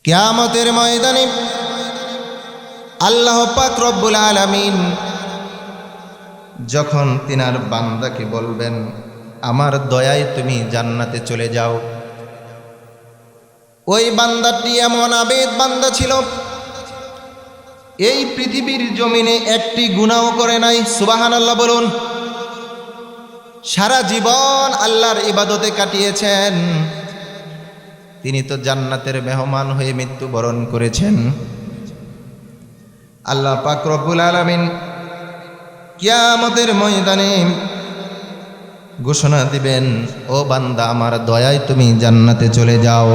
কিয়ামতের ময়দানে আল্লাহ পাক রব্বুল আলামিন যখন তিনার বান্দাকে বলবেন, আমার দয়ায় তুমি জান্নাতে চলে যাও, ওই বান্দাটি এমন আবেদ বান্দা ছিল, এই পৃথিবীর জমিনে একটি গুনাহ করে নাই। সুবহানাল্লাহ বলুন। সারা জীবন আল্লাহর ইবাদতে কাটিয়েছেন, তিনি তো জান্নাতের মেহমান হয়ে মৃত্যুবরণ করেছেন। আল্লাহ পাক রব্বুল আলামিন কিয়ামতের ময়দানে ঘোষণা দিবেন, ও বান্দা, আমার দয়ায় তুমি জান্নাতে চলে যাও।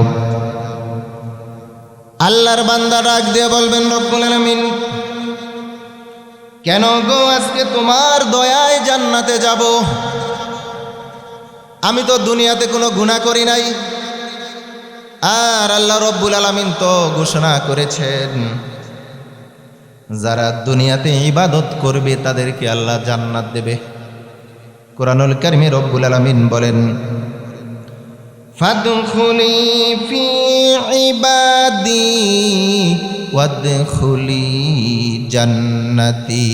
আল্লাহর বান্দা ডাক দিয়ে বলবেন, রব্বুল আলামিন, কেন গো আজকে তোমার দয়ায় জান্নাতে যাব? আমি তো দুনিয়াতে কোনো গুনাহ করি নাই। আর আল্লাহ রব্বুল আলামিন তো ঘোষণা করেছেন, যারা দুনিয়াতে ইবাদত করবে তাদেরকে আল্লাহ জান্নাত দেবে। কোরআনুল কারীমে রব্বুল আলামিন বলেন, ফাদখুলি ফি ইবাদি ওয়াদখুলি জান্নাতি।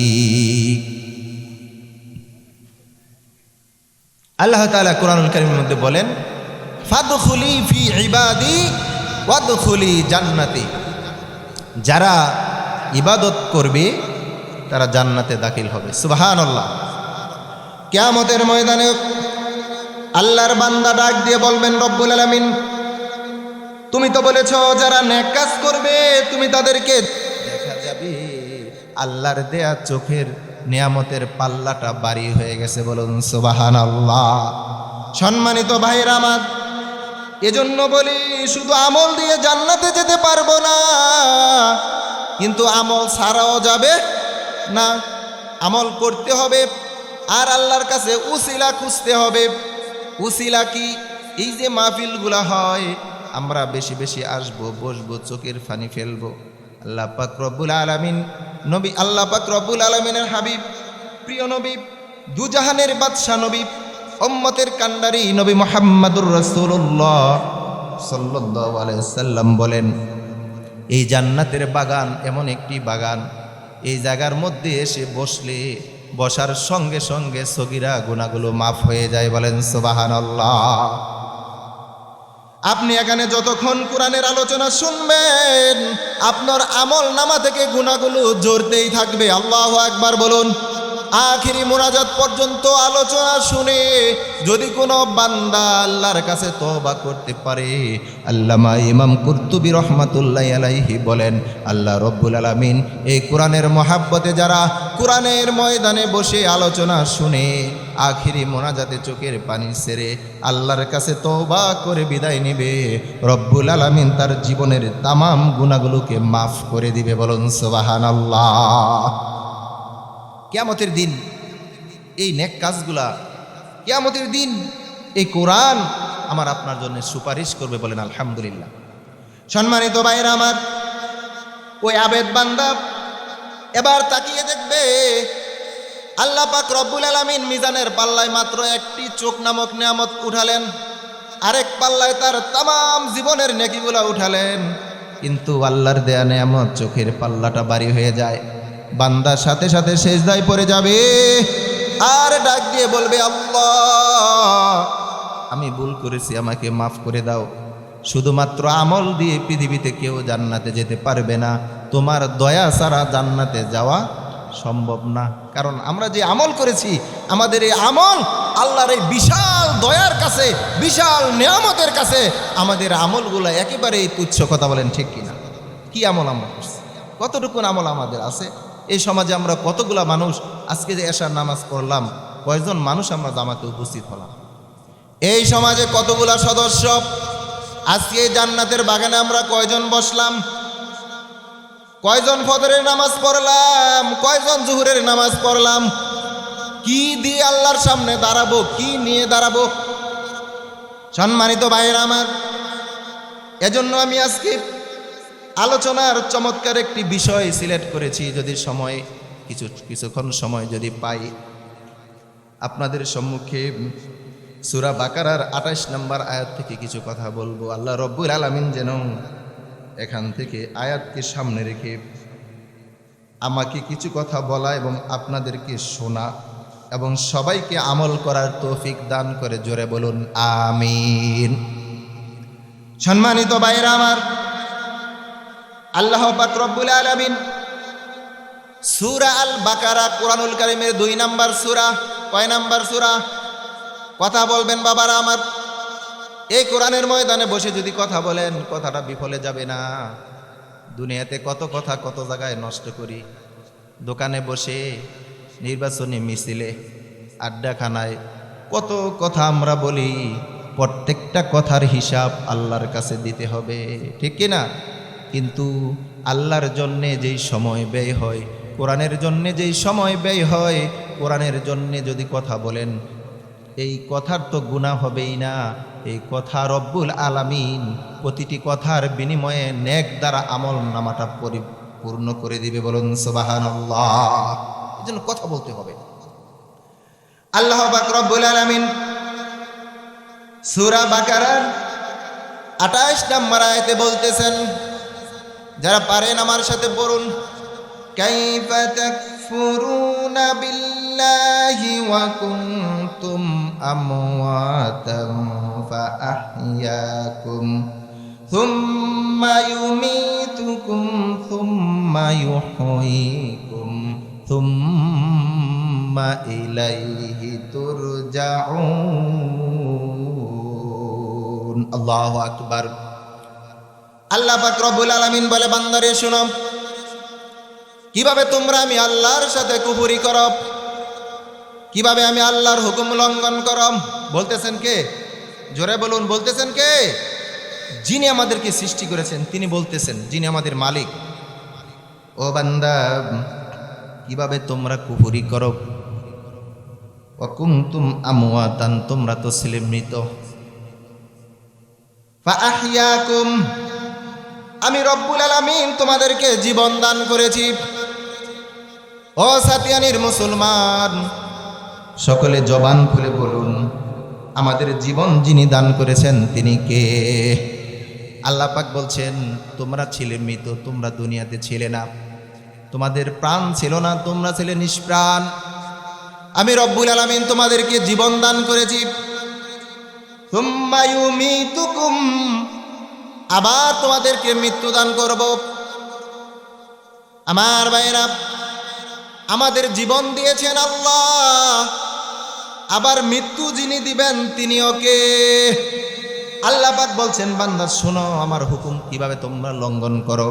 আল্লাহ তাআলা কোরআনুল কারীমের মধ্যে বলেন, ফাদখুলি ফি ইবাদি ওয়াদখুলি জান্নাতি। যারা ইবাদত করবে তারা জান্নাতে দাখিল হবে। সুবহানাল্লাহ। কিয়ামতের ময়দানে আল্লাহর বান্দা ডাক দিয়ে বলবেন, রব্বুল আলামিন, তুমি তো বলেছো যারা নেক কাজ করবে তুমি তাদেরকে দেখা যাবে। আল্লাহর দেয়া চোখের নিয়ামতের পাল্লাটা ভারী হয়ে গেছে। বলুন সুবহানাল্লাহ। সম্মানিত ভাইরা আমার, এজন্য বলি, শুধু আমল দিয়ে জান্নাতে যেতে পারবো না, কিন্তু আমল ছাড়াও যাবে না। আমল করতে হবে আর আল্লাহর কাছে উসিলা খুঁজতে হবে। উসিলা কি? এই যে মাহফিলগুলা হয়, আমরা বেশি বেশি আসবো, বসবো, চোখের পানি ফেলবো। আল্লাহ পাক রব্বুল আলামিন নবী, আল্লাহ পাক রব্বুল আলামিনের হাবিব, প্রিয় নবী, দুজাহানের বাদশা নবী, উম্মতের কান্ডারি নবী মুহাম্মদুর রাসূলুল্লাহ সাল্লাল্লাহু আলাইহি ওয়াসাল্লাম বলেন, এই জান্নাতের বাগান এমন একটি বাগান, এই জায়গার মধ্যে এসে বসলে বসার সঙ্গে সঙ্গে সগীরা গুনাহগুলো মাফ হয়ে যায়। বলেন সুবহানাল্লাহ। আপনি এখানে যতক্ষণ কোরআনের আলোচনা শুনবেন, আপনার আমল নামা থেকে গুনাহগুলো ঝরতেই থাকবে। আল্লাহু আকবার বলুন। আখিরি মুনাজাত পর্যন্ত আলোচনা শুনে যদি কোনো বান্দা আল্লাহর কাছে তওবা করতে পারে, আল্লামা ইমাম কুরতুবী রহমাতুল্লাহি আলাইহি বলেন, আল্লাহ রব্বুল আলামিন এই কোরআনের মহাব্বতে যারা কোরআনের ময়দানে বসে আলোচনা শুনে আখিরি মোনাজাতে চোখের পানি ছেড়ে আল্লাহর কাছে তওবা করে বিদায় নেবে, রব্বুল আলামিন তার জীবনের তামাম গুনাহগুলোকে মাফ করে দিবে। বলুন সুবহানাল্লাহ। কিয়ামতের দিন এই নেক কাজগুলা, কিয়ামতের দিন এই কোরআন আমার আপনার জন্য সুপারিশ করবে। বলেন আলহামদুলিল্লাহ। সম্মানিত ভাইরা আমার, ওই আবেদ বান্দা এবার তাকিয়ে দেখবে, আল্লাহ পাক রব্বুল আলামিন মিজানের পাল্লায় মাত্র একটি চোখ নামক নিয়ামত উঠালেন, আরেক পাল্লায় তার তামাম জীবনের নেকিগুলা উঠালেন, কিন্তু আল্লাহর দেয়া নিয়ামত চোখের পাল্লাটা ভারী হয়ে যায়। বান্দার সাথে সাথে সেজদায় পড়ে যাবে আর ডাক দিয়ে বলবে, আল্লাহ, আমি ভুল করেছি, আমাকে মাফ করে দাও। শুধুমাত্র আমল দিয়ে পৃথিবীতে কেউ জান্নাতে যেতে পারবে না, তোমার দয়া ছাড়া জান্নাতে যাওয়া সম্ভব না। কারণ আমরা যে আমল করেছি, আমাদের এই আমল আল্লাহর এই বিশাল দয়ার কাছে, বিশাল নিয়ামতের কাছে আমাদের আমলগুলো একেবারেই তুচ্ছ। কথা বলেন ঠিক কিনা? কি আমল আমরা করছি, কতটুকু আমল আমাদের আছে? এই সমাজে আমরা কতগুলা মানুষ, আজকে যে এশার নামাজ পড়লাম, কয়জন মানুষ আমরা জামাতে উপস্থিত হলাম? এই সমাজে কতগুলা সদস্য, আজকে জান্নাতের বাগানে আমরা কয়জন বসলাম? কয়জন ফজরের নামাজ পড়লাম? কয়জন জোহরের নামাজ পড়লাম? কি দিয়ে আল্লাহর সামনে দাঁড়াবো? কি নিয়ে দাঁড়াবো? সম্মানিত ভাইয়েরা আমার, এজন্য আমি আজকে আলোচনার চমৎকার একটি বিষয় সিলেক্ট করেছি। যদি সময় কিছুক্ষণ সময় যদি পাই, আপনাদের সম্মুখে সূরা বাকারার 28 নম্বর আয়াত থেকে কিছু কথা বলবো। আল্লাহ রব্বুল আলামিন যেন এখান থেকে আয়াতকে সামনে রেখে আমাকে কিছু কথা বলা এবং আপনাদেরকে শোনা এবং সবাইকে আমল করার তৌফিক দান করে জোরে বলুন আমিন। সম্মানিত ভাইরা আমার, আল্লাহ পাক রব্বুল আলামিন সূরা আল বাকারা কোরআনুল কারীমের 2 নাম্বার সূরা। কয় নাম্বার সূরা? কথা বলবেন বাবারা আমার। এই কোরআনের ময়দানে বসে যদি কথা বলেন, কথাটা বিফলে যাবে না। দুনিয়াতে কত কথা কত জায়গায় নষ্ট করি, দোকানে বসে, নির্বাচনী মিছিলে, আড্ডাখানায় কত কথা আমরা বলি। প্রত্যেকটা কথার হিসাব আল্লাহর কাছে দিতে হবে, ঠিক কি না? কিন্তু আল্লাহর জন্যে যেই সময় ব্যয় হয়, কোরআনের জন্যে যেই সময় ব্যয় হয়, কোরআনের জন্যে যদি কথা বলেন, এই কথার তো গুনাহ হবেই না। এই কথা রব্বুল আলামিন প্রতিটি কথার বিনিময়ে নেক দ্বারা আমল নামাটা পরিপূর্ণ করে দিবে। বলুন সুবহানাল্লাহ। এই জন্য কথা বলতে হবে। আল্লাহ পাক রব্বুল আলামিন সূরা বাকারার 28 নম্বর আয়াতে বলতেছেন, যারা পারেন আমার সাথে পড়ুন, কাইফা তাকফুরুনা বিল্লাহি ওয়া কুনতুম আমওয়াতাম ফাআহইয়াকুম থুম্মা ইউমীতুকুম থুম্মা ইউহয়ীকুম থুম্মা ইলাইহি তুরজাউন। আল্লাহু আকবার। আল্লাহ পাক রব্বুল আলামিন বলে, বান্দারে শোনো, কিভাবে তোমরা আমি আল্লাহর সাথে কুফরি করো, কিভাবে আমি আল্লাহর হুকুম লঙ্ঘন করো। বলতেছেন কে? জোরে বলুন, বলতেছেন কে? যিনি আমাদেরকে সৃষ্টি করেছেন তিনি বলতেছেন, যিনি আমাদের মালিক। ও বান্দা, কিভাবে তোমরা কুফরি করো। ওয়া কুনতুম আমওয়াতান, তোমরা তো ছিলে মৃত। ফাআহইয়াকুম, আমি রব্বুল আলামিন তোমাদেরকে জীবন দান করেছি। ও সাতিয়ানির মুসলমান, সকলে জবান খুলে বলুন, আমাদের জীবন যিনি দান করেছেন তিনি কে? আল্লাহ পাক বলছেন, তোমরা ছিলে মৃত, তোমরা দুনিয়াতে ছিলে না, তোমাদের প্রাণ ছিল না, তোমরা ছিলে নিষ্প্রাণ। আমি রব্বুল আলামিন তোমাদেরকে জীবন দান করেছি। সুম্মা ইউমীতুকুম, আবার তোমাদেরকে মৃত্যু দান করব। আমার ভাইরা, আমাদের জীবন দিয়েছেন আল্লাহ, আবার মৃত্যু যিনি দিবেন তিনিও কে? আল্লাহ পাক বলছেন, বান্দা শোনো আমার হুকুম কিভাবে তোমরা লঙ্ঘন করো।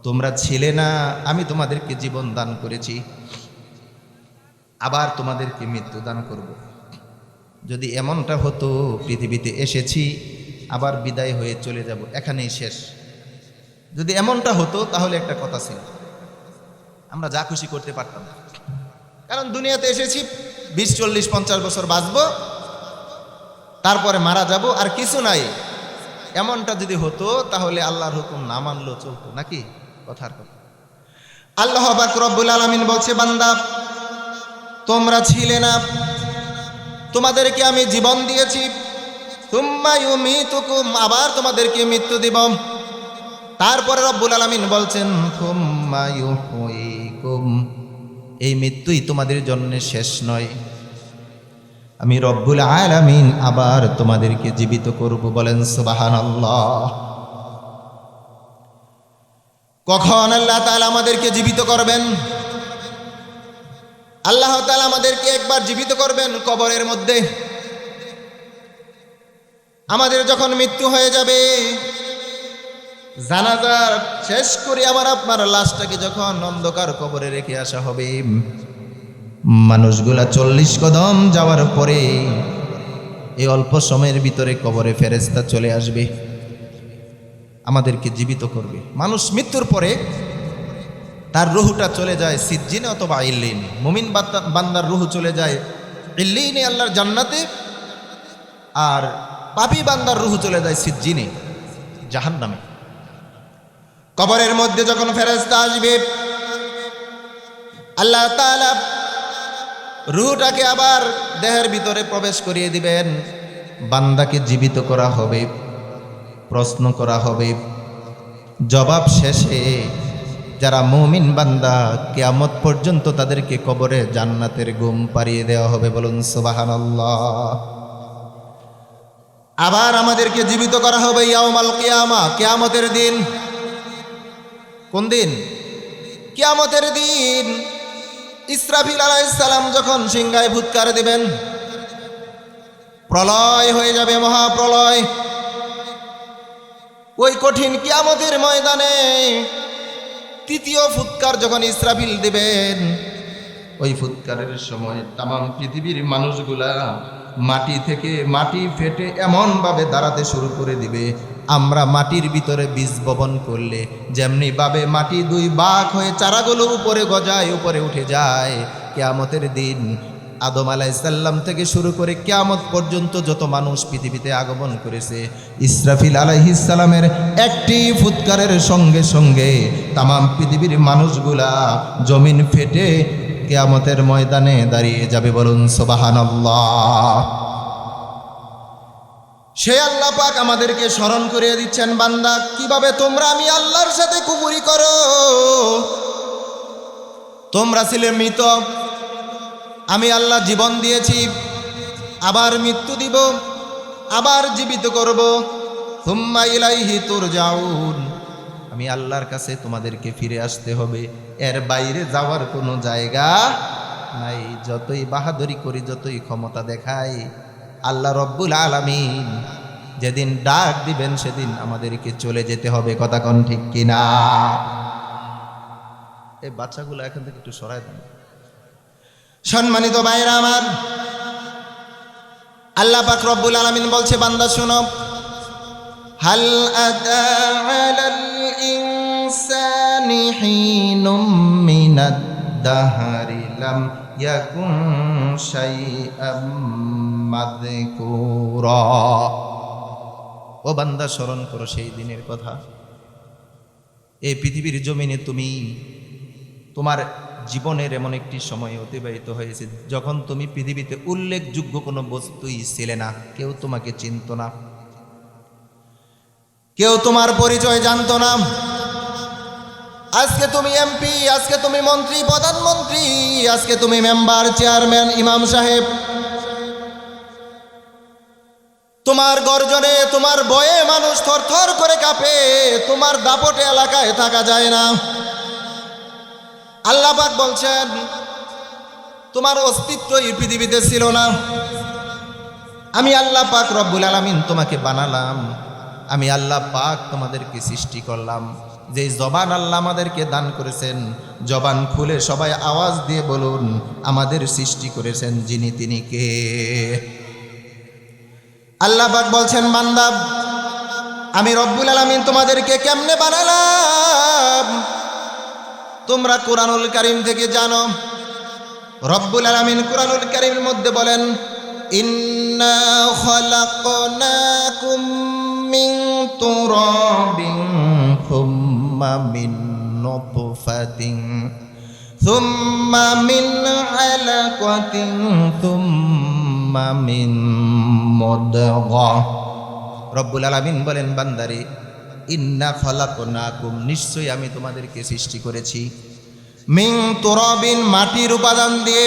তোমরা ছিলে না, আমি তোমাদেরকে জীবন দান করেছি, আবার তোমাদেরকে মৃত্যু দান করব। যদি এমনটা হতো, পৃথিবীতে এসেছি আবার বিদায় হয়ে চলে যাব, এখানেই শেষ, যদি এমনটা হতো তাহলে একটা কথা ছিল, আমরা যা খুশি করতে পারতাম। কারণ দুনিয়াতে এসেছি 20, 40, 50 বছর বাঁচবো, তারপরে মারা যাব, আর কিছু নাই। এমনটা যদি হতো তাহলে আল্লাহর হুকুম না মানলেও চলতো নাকি? কথার কথা। আল্লাহ পাক রব্বুল আলামিন বলছে, বান্দা তোমরা ছিলে না, তোমাদেরকে আমি জীবন দিয়েছি। সুম্মা ইউমীতুকুম, আবার তোমাদেরকে মৃত্যু দিব। তারপরে রব্বুল আলামিন বলছেন, সুম্মা ইউহয়ীকুম, এই মৃত্যুই তোমাদের জন্য শেষ নয়, আমি রব্বুল আলামিন আবার তোমাদেরকে জীবিত করব। বলেন সুবহানাল্লাহ। কখন আল্লাহ তাআলা আমাদেরকে জীবিত করবেন? আল্লাহ তাআলা আমাদেরকে একবার জীবিত করবেন কবরের মধ্যে। আমাদের যখন মৃত্যু হয়ে যাবে, জানাজা শেষ করে আবার আপনার লাশটাকে যখন অন্ধকার কবরে রেখে আসা হবে, মানুষগুলা 40 কদম যাওয়ার পরে এই অল্প সময়ের ভিতরে কবরে ফেরেশতা চলে আসবে, আমাদেরকে জীবিত করবে। মানুষ মৃত্যুর পরে তার রুহটা চলে যায় সিজ্জিনে অথবা ইল্লিনে। মুমিন বান্দার রুহ চলে যায় ইল্লিনে, আল্লাহর জান্নাতে, আর পাপী বান্দার রুহ চলে যায় সিজ্জিনে, জাহান্নামে। কবরের মধ্যে যখন ফেরেশতা আসবে, আল্লাহ তাআলা রুহটাকে আবার দেহের ভিতরে প্রবেশ করিয়ে দিবেন। বান্দাকে জীবিত করা হবে, প্রশ্ন করা হবে, জবাব শেষে যারা মুমিন বান্দা কিয়ামত পর্যন্ত তাদেরকে কবরে জান্নাতের ঘুম পাড়িয়ে দেওয়া হবে। বলুন সুবহানাল্লাহ। আবার আমাদেরকে জীবিত করা হবে ইয়াউমাল কিয়ামা, কিয়ামতের দিন। কোন দিন? কিয়ামতের দিন। ইসরাফিল আলাইহিস সালাম যখন সিংহায় ফুৎকার দিবেন, প্রলয় হয়ে যাবে, মহাপ্রলয়। ওই কঠিন কিয়ামতের ময়দানে তৃতীয় ফুৎকার যখন ইসরাফিল দিবেন, ওই ফুৎকারের সময় তাম পৃথিবীর মানুষগুলা মাটি থেকে মাটি ফেটে এমনভাবে দাঁড়াতে শুরু করে দিবে, আমরা মাটির ভিতরে বীজ বপন করলে যেমনি ভাবে মাটি দুই ভাগ হয়ে চারাগুলো উপরে গজায়, উপরে উঠে যায়। কিয়ামতের দিন আদম আলাইহিস সালাম থেকে শুরু করে কিয়ামত পর্যন্ত যত মানুষ পৃথিবীতে আগমন করেছে, ইসরাফিল আলাইহিস সালামের একটি ফুৎকারের সঙ্গে সঙ্গে তাম পৃথিবীর মানুষগুলা জমিন ফেটে কিয়ামতের ময়দানে দাঁড়িয়ে যাবে। বলুন সুবহানাল্লাহ। সে আল্লাহ পাক আমাদেরকে স্মরণ করিয়ে দিচ্ছেন, বান্দা কিভাবে তোমরা আমি আল্লাহর সাথে কুফরি করো। তোমরা ছিলে মৃত, আমি আল্লাহ জীবন দিয়েছি, আবার মৃত্যু দিব, আবার জীবিত করব। সুম্মা ইলাইহি তুরজাউন, আমি আল্লাহর কাছে তোমাদেরকে ফিরে আসতে হবে, এর বাইরে যাওয়ার কোনো জায়গা নাই। যতই বাহাদুরি করি, যতই ক্ষমতা দেখাই, আল্লাহ রব্বুল আলামিন যেদিন ডাক দিবেন সেদিন আমাদেরকে চলে যেতে হবে। কথা কোন ঠিক কিনা? এই বাচ্চাগুলো এখান থেকে একটু সরায় দেন। সম্মানিত ভাইরা আমার, আল্লাহ পাক রব্বুল আলামিন বলছে, বান্দা শোনো, হাল আতা আলাল ইনসানি হিনুম মিনাদ দাহরি লাম ইয়াকুন শাইআম মাযকুরা। ও বান্দা, স্মরণ করো সেই দিনের কথা। এই পৃথিবীর জমিনে তুমি তোমার জীবনের এমন একটি সময় অতিবাহিত হয়েছে যখন তুমি পৃথিবীতে উল্লেখযোগ্য কোনো বস্তুই ছিলে না, কেউ তোমাকে চিনত না, কেউ তোমার পরিচয় জানতো না। আজকে তুমি এমপি, আজকে তুমি মন্ত্রী, প্রধানমন্ত্রী, আজকে তুমি মেম্বার, চেয়ারম্যান, ইমাম সাহেব। তোমার গর্জনে, তোমার ভয়ে মানুষ থরথর করে কাঁপে, তোমার দাপটে এলাকায় থাকা যায় না। আল্লাহ পাক বলছেন, তোমার অস্তিত্ব এই পৃথিবীতে ছিল না। আমি আল্লাহ পাক রব্বুল আলামিন তোমাকে বানালাম, আমি আল্লাহ পাক তোমাদেরকে সৃষ্টি করলাম। যে জবান আল্লাহ আমাদেরকে দান করেছেন, জবান খুলে সবাই আওয়াজ দিয়ে বলুন, আমাদের সৃষ্টি করেছেন যিনি, তিনি কে? আল্লাহ পাক বলছেন, বান্দা আমি রব্বুল আলামিন তোমাদেরকে কেমনে বানালাম তোমরা কুরআনুল কারীম থেকে জানো। রব্বুল আলামিন কুরআনুল কারীমের মধ্যে বলেন, ইন্না খালাকনাকুম মিন তুরাবিন সুম্মা মিন নুতফাতিন সুম্মা মিন আলাকাতিন সুম্মা মিন মুদগা। রব্বুল আলামিন বলেন, বান্দারে, ইন্না খালাকনাকুম, নিশ্চয়ই আমি তোমাদেরকে সৃষ্টি করেছি, মিন তুরাবিন, মাটির উপাদান দিয়ে।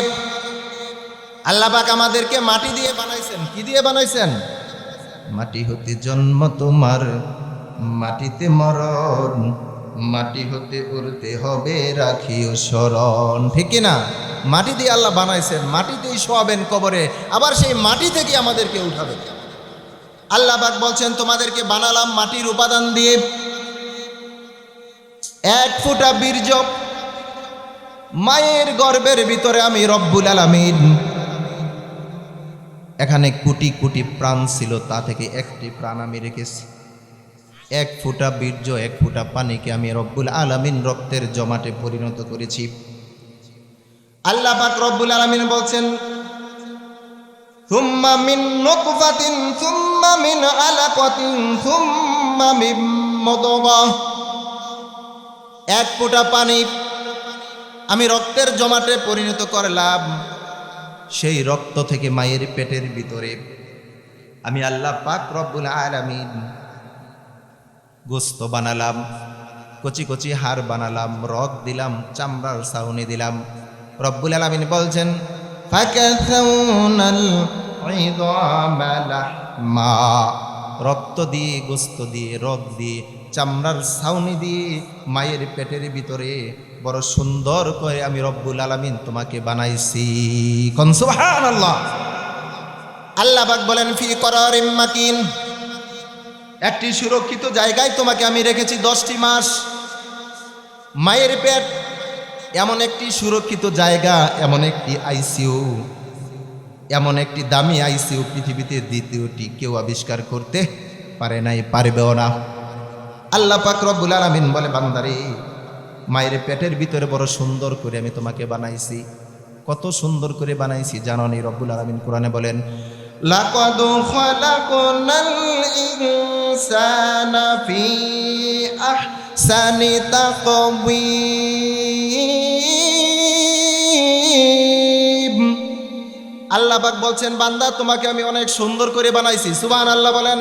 আল্লাহ পাক আমাদেরকে মাটি দিয়ে বানাইছেন। কি দিয়ে বানাইছেন? মাটি হতে জন্ম তোমার, মাটিতে মরণ, মাটি হতে উঠতে হবে রাখিও স্মরণ। ঠিক কিনা? মাটি দিয়ে আল্লাহ বানাইছেন, মাটিতেই শোয়াবেন কবরে, আবার সেই মাটি থেকে আমাদেরকে উঠাবেন। আল্লাহ পাক বলছেন, তোমাদেরকে বানালাম মাটির উপাদান দিয়ে। এক ফোঁটা বীর্য মায়ের গর্ভের ভিতরে আমি রব্বুল আলামিন, এখানে কোটি কোটি প্রাণ ছিল, তা থেকে একটি প্রাণ আমি রেখেছি। এক ফোঁটা বীর্য, এক ফোঁটা পানিকে আমি রব্বুল আলামিন রক্তের জমাটে পরিণত করেছি। আল্লাহ পাক রব্বুল আলামিন বলছেন, সুম্মা মিন নুতফাতিন সুম্মা মিন আলাকাতিন সুম্মা মিন মুদগা। এক ফোঁটা পানি আমি রক্তের জমাটে পরিণত করলাম, সেই রক্ত থেকে মায়ের পেটের ভিতরে আমি আল্লাহ পাক রব্বুল আলামিন গোস্ত বানালাম। কচি কচি হাড় বানালাম, রগ দিলাম, চামড়ার ছাউনি দিলাম। রব্বুল আলামিন বলছেন ফাকাসাউনাল ইযামা লাহমা, রক্ত দিয়ে, গোস্ত দিয়ে, রগ দিয়ে, চামড়ার ছাউনি দিয়ে মায়ের পেটের ভিতরে বড় সুন্দর করে আমি রব্বুল আলামিন তোমাকে বানাইছি। কোন সুবহানাল্লাহ। আল্লাহ পাক বলেন ফি করারিম মাকিন, একটি সুরক্ষিত জায়গায় তোমাকে আমি রেখেছি 10টি মাস। মায়ের পেট এমন একটি সুরক্ষিত জায়গা, এমন একটি আইসিইউ, এমন একটি দামি আইসিইউ পৃথিবীতে দ্বিতীয়টি কেউ আবিষ্কার করতে পারে নাই, পারবেও না। আল্লাহ পাক রব্বুল আলামিন বলে বান্দারে, মায়ের পেটের ভিতরে বড় সুন্দর করে আমি তোমাকে বানাইছি। কত সুন্দর করে বানাইছি জানো নি? রব্বুল আলামিন কোরআনে বলেন লাকাদ খালাকনাল ইনসানা ফি আহসানি তাকওয়িম। আল্লাহ পাক বলছেন বান্দা তোমাকে আমি অনেক সুন্দর করে বানাইছি। সুবহানাল্লাহ বলেন।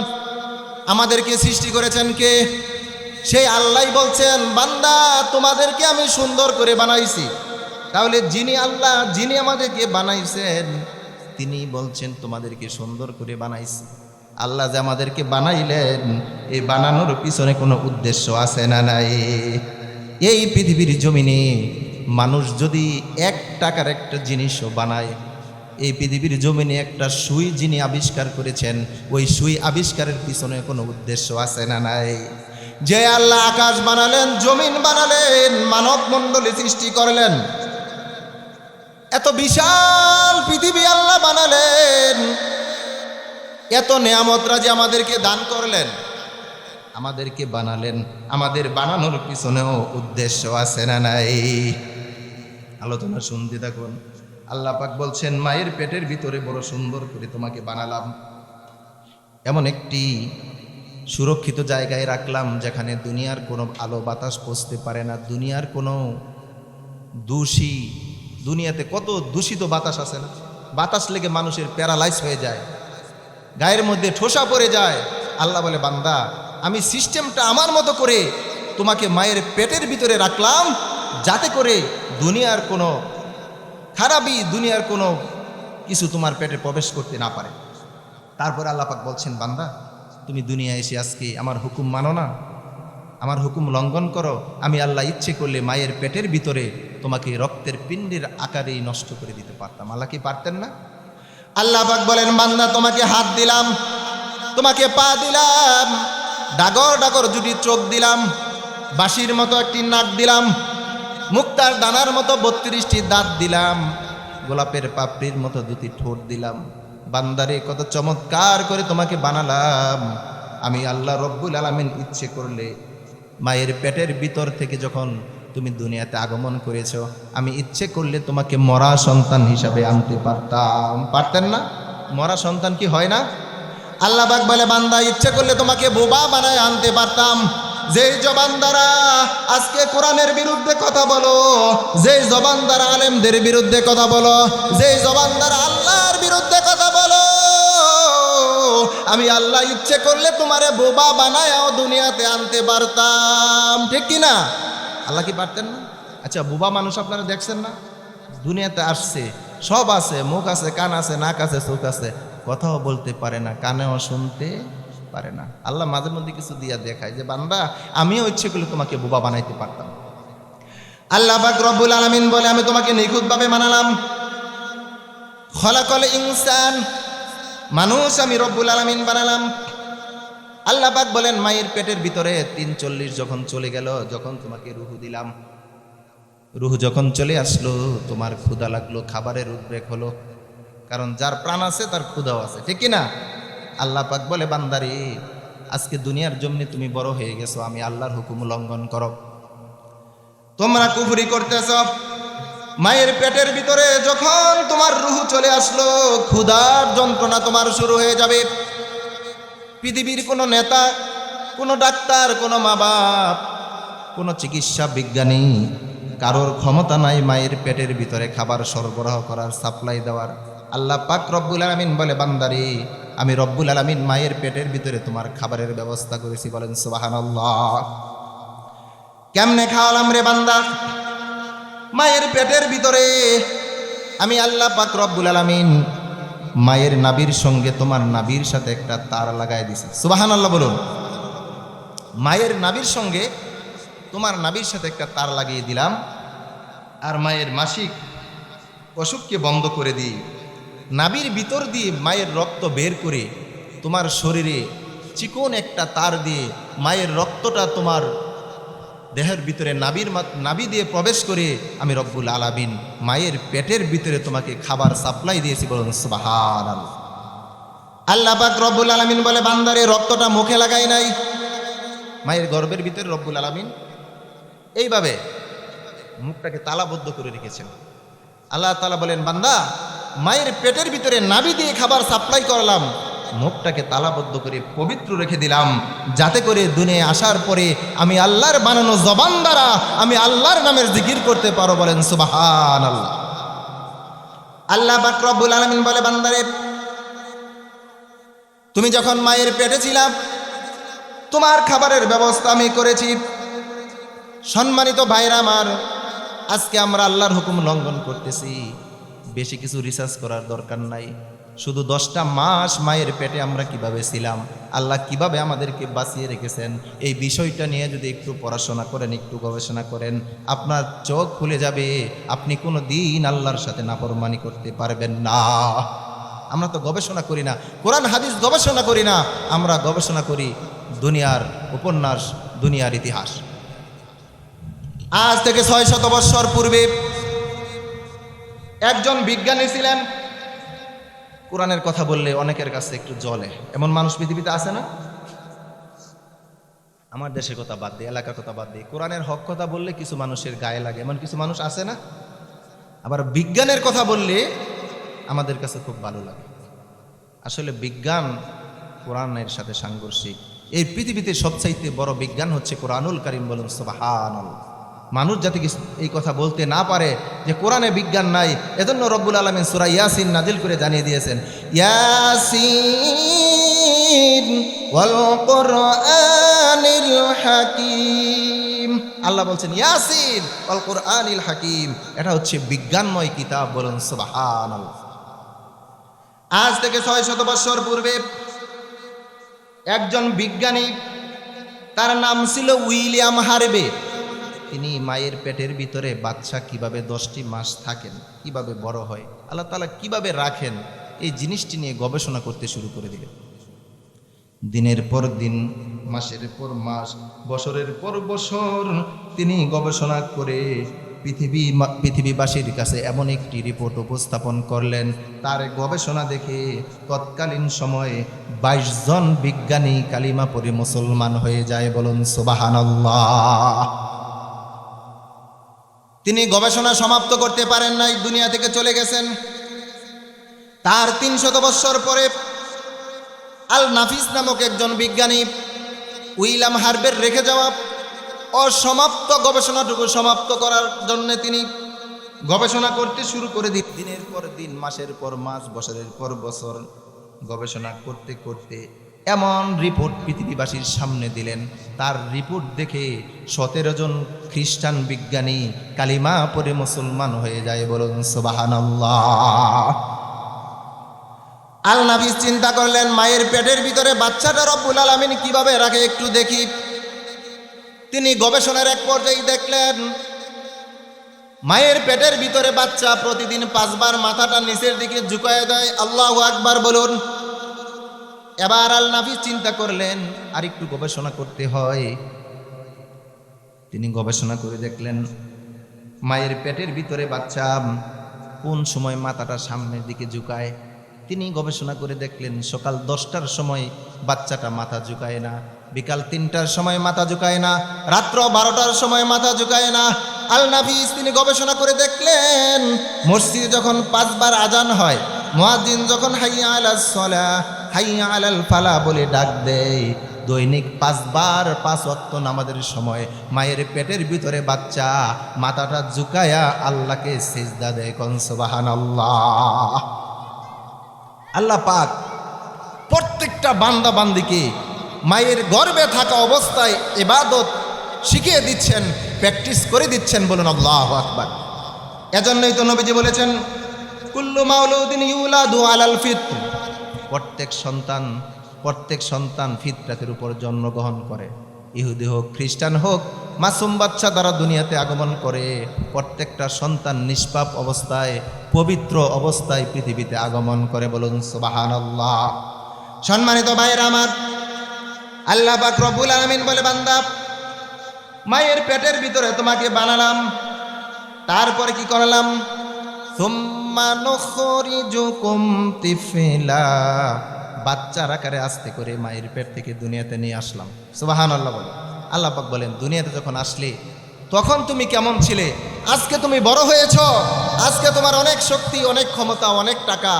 আমাদেরকে সৃষ্টি করেছেন কে? সেই আল্লাহই বলছেন বান্দা তোমাদেরকে আমি সুন্দর করে বানাইছি। তাহলে যিনি আল্লাহ, যিনি আমাদেরকে বানাইছেন, তিনি বলছেন তোমাদেরকে সুন্দর করে বানাইছি। আল্লাহ যে আমাদেরকে বানাইলেন, এই বানানোর পিছনে কোনো উদ্দেশ্য আছে না নাই? এই পৃথিবীর জমিনে মানুষ যদি 1 টাকার একটা জিনিসও বানায়, এই পৃথিবীর জমিনে একটা সুই যিনি আবিষ্কার করেছেন, ওই সুই আবিষ্কারের পিছনে কোনো উদ্দেশ্য আছে না নাই? যে আল্লাহ আকাশ বানালেন, জমিন বানালেন, মানব মণ্ডলী সৃষ্টি করলেন, এত বিশাল পৃথিবী আল্লাহ বানালেন, এত নেয়ামতরা যে আমাদেরকে দান করলেন, আমাদেরকে বানালেন, আমাদের বানানোর পিছনেও উদ্দেশ্য আছে না নাই? আলোচনা শুনতে থাকুন। আল্লাহ পাক বলছেন মায়ের পেটের ভিতরে বড় সুন্দর করে তোমাকে বানালাম, এমন একটি সুরক্ষিত জায়গায় রাখলাম যেখানে দুনিয়ার কোনো আলো বাতাস পৌঁছতে পারে না, দুনিয়ার কোনো দূষী, দুনিয়াতে কত দূষিত বাতাস আছে না, বাতাস লেগে মানুষের প্যারালাইজ হয়ে যায়, গায়ের মধ্যে ঠোসা পড়ে যায়। আল্লাহ বলে বান্দা আমি সিস্টেমটা আমার মতো করে তোমাকে মায়ের পেটের ভিতরে রাখলাম, যাতে করে দুনিয়ার কোনো খারাপই, দুনিয়ার কোনো কিছু তোমার পেটে প্রবেশ করতে না পারে। তারপরে আল্লাহ পাক বলছেন বান্দা তুমি দুনিয়া এসে আজকে আমার হুকুম মানো না, আমার হুকুম লঙ্ঘন করো, আমি আল্লাহ ইচ্ছে করলে মায়ের পেটের ভিতরে তোমাকে রক্তের পিণ্ডের আকারেই নষ্ট করে দিতে পারতাম। আল্লাহ কি পারতেন না? আল্লাহ পাক বলেন বান্দা তোমাকে হাত দিলাম, তোমাকে পা দিলাম, ডাগর ডাগর জুটি চোখ দিলাম, বাঁশির মতো একটি নাক দিলাম, মুক্তার দানার মতো 32টি দাঁত দিলাম, গোলাপের পাপড়ির মতো 2টি ঠোঁট দিলাম। বান্দারে কত চমৎকার করে তোমাকে বানালাম। আমি আল্লাহ রব্বুল আলামিন ইচ্ছে করলে মায়ের পেটের ভিতর থেকে যখন তুমি দুনিয়াতে আগমন করেছো, আমি ইচ্ছে করলে তোমাকে মরা সন্তান হিসাবে আনতে পারতাম। পারতেন না? মরা সন্তান কি হয় না? আল্লাহ পাক বলে বান্দা ইচ্ছে করলে তোমাকে বোবা বানায় আনতে পারতাম। যেই জবান দ্বারা আজকে কোরআনের বিরুদ্ধে কথা বলো, যেই জবান দ্বারা আলেমদের বিরুদ্ধে কথা বলো, যেই জবান দ্বারা আল্লাহর বিরুদ্ধে কথা বলো, আমি আল্লাহ ইচ্ছে করলে তোমারে বোবা বানায়ও দুনিয়াতে আনতে পারতাম। ঠিক কি না? আল্লাহ কি পারতেন না? আচ্ছা বোবা মানুষ আপনারা দেখছেন না? দুনিয়াতে আসছে, সব আছে, মুখ আছে, কান আছে, নাক আছে, চোখ আছে, কথাও বলতে পারে না, কানেও শুনতে পারে না। আল্লাহ মাঝে মধ্যে কিছু দিয়া দেখায় যে বান্দা আমিও ইচ্ছে করলে তোমাকে বোবা বানাইতে পারতাম। আল্লাহ পাক রব্বুল আলামিন বলে আমি তোমাকে নিখুঁতভাবে বানালাম। খলাকল ইনসান, মানুষ আমি রব্বুল আলামিন বানালাম। আল্লাহ পাক বলেন মায়ের পেটের ভিতরে 43 যখন চলে গেল, যখন তোমাকে রুহ দিলাম, রুহ যখন চলে আসলো তোমার ক্ষুধা লাগলো, খাবারের উদ্রেক হলো, কারণ যার প্রাণ আছে তার ক্ষুধাও আছে। ঠিক কি না? আল্লাহ পাক বলে বান্দারে আজকে দুনিয়ার জমিনে তুমি বড় হয়ে গেছো, আমি আল্লাহর হুকুম লঙ্ঘন করো, তোমরা কুফরি করতেছ। মায়ের পেটের ভিতরে যখন তোমার রুহ চলে আসলো, ক্ষুধার যন্ত্রণা তোমার শুরু হয়ে যাবে। পৃথিবীর কোনো নেতা, কোনো ডাক্তার, কোনো মা বাপ, কোনো চিকিৎসা বিজ্ঞানী, কারোর ক্ষমতা নাই মায়ের পেটের ভিতরে খাবার সরবরাহ করার, সাপ্লাই দেওয়ার। আল্লাহ পাক রব্বুল আলামিন বলে বান্দারে আমি রব্বুল আলামিন মায়ের পেটের ভিতরে তোমার খাবারের ব্যবস্থা করেছি। বলেন সুবহানাল্লাহ। কেমনে খাওয়ালাম রে বান্দা? মায়ের পেটের ভিতরে আমি আল্লাহ পাক রব্বুল আলামিন মায়ের নাভির সঙ্গে তোমার নাভির সাথে একটা তার লাগাই দিছি। সুবহানাল্লাহ বলুন। মায়ের নাভির সঙ্গে তোমার নাভির সাথে একটা তার লাগিয়ে দিলাম, আর মায়ের মাসিক অসুখকে বন্ধ করে দিই। নাভির ভিতর দিয়ে মায়ের রক্ত বের করে তোমার শরীরে চিকন একটা তার দিয়ে মায়ের রক্তটা তোমার দেহের ভিতরে নাভি দিয়ে প্রবেশ করে আমি রব্বুল আলামিন মায়ের পেটের ভিতরে তোমাকে খাবার সাপ্লাই দিয়েছি। বলুন সুবহানাল্লাহ। আল্লাহ পাক রব্বুল আলামিন বলে, বান্দারে রক্তটা মুখে লাগাই নাই, মায়ের গর্ভের ভিতরে রব্বুল আলামিন এইভাবে মুখটাকে তালাবদ্ধ করে রেখেছেন। আল্লাহ তাআলা বলেন, বান্দা মায়ের পেটের ভিতরে নাভি দিয়ে খাবার সাপ্লাই করলাম, মুখটাকে তালাবদ্ধ করে পবিত্র রেখে দিলাম, যাতে করে দুনিয়ায় আসার পরে আমি আল্লাহর বানানো জবান দ্বারা আমি আল্লাহর নামের জিকির করতে পারো। বলেন সুবহানাল্লাহ। আল্লাহ পাক রব্বুল আলামিন বলে, বান্দারে তুমি যখন মায়ের পেটে ছিলাম তোমার খাবারের ব্যবস্থা আমি করেছি। সম্মানিত ভাইরা আমার, আজকে আমরা আল্লাহর হুকুম লঙ্ঘন করতেছি। বেশি কিছু রিসার্চ করার দরকার নাই। শুধু 10টা মাস মায়ের পেটে আমরা কিভাবে ছিলাম, আল্লাহ কিভাবে আমাদেরকে বাঁচিয়ে রেখেছেন, এই বিষয়টা নিয়ে যদি একটু পড়াশোনা করেন, একটু গবেষণা করেন, আপনার চোখ খুলে যাবে। আপনি কোনো দিন আল্লাহর সাথে নাফরমানি করতে পারবেন না। আমরা তো গবেষণা করি না, কোরআন হাদিস গবেষণা করি না, আমরা গবেষণা করি দুনিয়ার উপন্যাস, দুনিয়ার ইতিহাস। আজ থেকে 600 বৎসর পূর্বে একজন বিজ্ঞানী ছিলেন। কোরআনের কথা বললে অনেকের কাছে একটু জ্বলে, এমন মানুষ পৃথিবীতে আছে না? আমার দেশের কথা বাদ দিয়ে, এলাকার কথা বাদ দিয়ে, কোরআনের হক কথা বললে কিছু মানুষের গায়ে লাগে, এমন কিছু মানুষ আছে না? আবার বিজ্ঞানের কথা বললে আমাদের কাছে খুব ভালো লাগে। আসলে বিজ্ঞান কোরআনের সাথে সাংঘর্ষিক। এই পৃথিবীতে সবচাইতে বড় বিজ্ঞান হচ্ছে কোরআনুল কারীম। বলুন সুবহানাল্লাহ। মানুষ যাতে এই কথা বলতে না পারে যে কোরআনে বিজ্ঞান নাই, এজন্য রব্বুল আলামিন সূরা ইয়াসিন নাজিল করে জানিয়ে দিয়েছেন, ইয়াসিন ওয়াল কুরআনিল হাকীম। আল্লাহ বলছেন ইয়াসিন ওয়াল কুরআনিল হাকীম, এটা হচ্ছে বিজ্ঞানময় কিতাব। বলুন সুবহানাল্লাহ। আজ থেকে 600 বছর পূর্বে একজন বিজ্ঞানী, তার নাম ছিল উইলিয়াম হার্ভে। তিনি মায়ের পেটের ভিতরে বাচ্চা কিভাবে 10টি মাস থাকেন, কিভাবে বড় হয়, আল্লাহ তাআলা কিভাবে রাখেন, এই জিনিসটি নিয়ে গবেষণা করতে শুরু করে দিলেন। দিনের পর দিন, মাসের পর মাস, বছরের পর বছর তিনি গবেষণা করে পৃথিবীবাসীর কাছে এমন একটি রিপোর্ট উপস্থাপন করলেন। তার গবেষণা দেখে তৎকালীন সময়ে 22 জন বিজ্ঞানী কালিমা পড়ে মুসলমান হয়ে যায়। বলুন সুবহানাল্লাহ। তিনি গবেষণা সমাপ্ত করতে পারেন নাই, দুনিয়া থেকে চলে গেছেন। তার 300 বছর পরে আল নাফিস নামক একজন বিজ্ঞানী উইলিয়াম হার্ভের রেখে যাওয়া অসমাপ্ত গবেষণাটুকু সমাপ্ত করার জন্য তিনি গবেষণা করতে শুরু করে দিন। দিনের পর দিন, মাসের পর মাস, বছরের পর বছর গবেষণা করতে করতে এমন রিপোর্ট পৃথিবীবাসীর সামনে দিলেন। তার রিপোর্ট দেখে 17 জন খ্রিস্টান বিজ্ঞানী কালিমা পড়ে মুসলমান হয়ে যায়। বলুন সুবহানাল্লাহ। আল নাফিস চিন্তা করলেন, মায়ের পেটের ভিতরে বাচ্চাটা রব্বুল আলামিন কিভাবে রাখে একটু দেখি। তিনি গবেষণার এক পর্যায়ে দেখলেন, মায়ের পেটের ভিতরে বাচ্চা প্রতিদিন 5 বার মাথাটা নিচের দিকে ঝুঁকায় দেয়। আল্লাহু আকবার বলুন। এবার আল নাফিস চিন্তা করলেন, আর একটু গবেষণা করতে হয়। তিনি গবেষণা করে দেখলেন, মায়ের পেটের ভিতরে বাচ্চা কোন সময় মাথাটা সামনের দিকে ঝুঁকায়। তিনি গবেষণা করে দেখলেন, সকাল 10টার সময় বাচ্চাটা মাথা ঝুঁকায় না, বিকাল 3টার সময় মাথা ঝুঁকায় না, রাত্র 12টার সময় মাথা ঝুঁকায় না। আল নাফিস তিনি গবেষণা করে দেখলেন, মসজিদে যখন 5 বার আজান হয়, মুয়াজ্জিন যখন হাইয়া আলাস সালাহ, হাইয়া আলাল ফালাহ বলে ডাক দেয়, দৈনিক 5 বার 5 ওয়াক্ত নামাজের সময় মায়ের পেটের ভিতরে বাচ্চা মাথাটা ঝুঁকায়া আল্লাহকে সিজদা দেয়। কোন সুবহানাল্লাহ। আল্লাহ পাক প্রত্যেকটা বান্দা বান্দিকে মায়ের গর্ভে থাকা অবস্থায় ইবাদত শিখিয়ে দিচ্ছেন, প্র্যাকটিস করে দিচ্ছেন। বলুন আল্লাহু আকবার। এজন্যই তো নবীজি বলেছেন, কুল্লু মাউলুদিন ইউলাদু আলাল ফিত্র, প্রত্যেক সন্তান ফিতরাতের উপর জন্মগ্রহণ করে। ইহুদি হোক, খ্রিস্টান হোক, মাসুম বাচ্চা দ্বারা দুনিয়াতে আগমন করে। প্রত্যেকটা সন্তান নিষ্পাপ অবস্থায়, পবিত্র অবস্থায় পৃথিবীতে আগমন করে। বলুন সুবহানাল্লাহ। সম্মানিত ভাইয়েরা আমার, আল্লাহ পাক রব্বুল আলামিন বলে, বান্দা, মায়ের পেটের ভিতরে তোমাকে বানালাম, তারপরে কি করলাম? সুম্মা নুখরিজুকুম তিফলা, বাচ্চার আকারে আস্তে করে মায়ের পেট থেকে দুনিয়াতে নিয়ে আসলাম। সুবহানাল্লাহ বলে। আল্লাহ পাক বলেন, দুনিয়াতে যখন আসলে তখন তুমি কেমন ছিলে? আজকে তুমি বড় হয়েছ, আজকে তোমার অনেক শক্তি, অনেক ক্ষমতা, অনেক টাকা।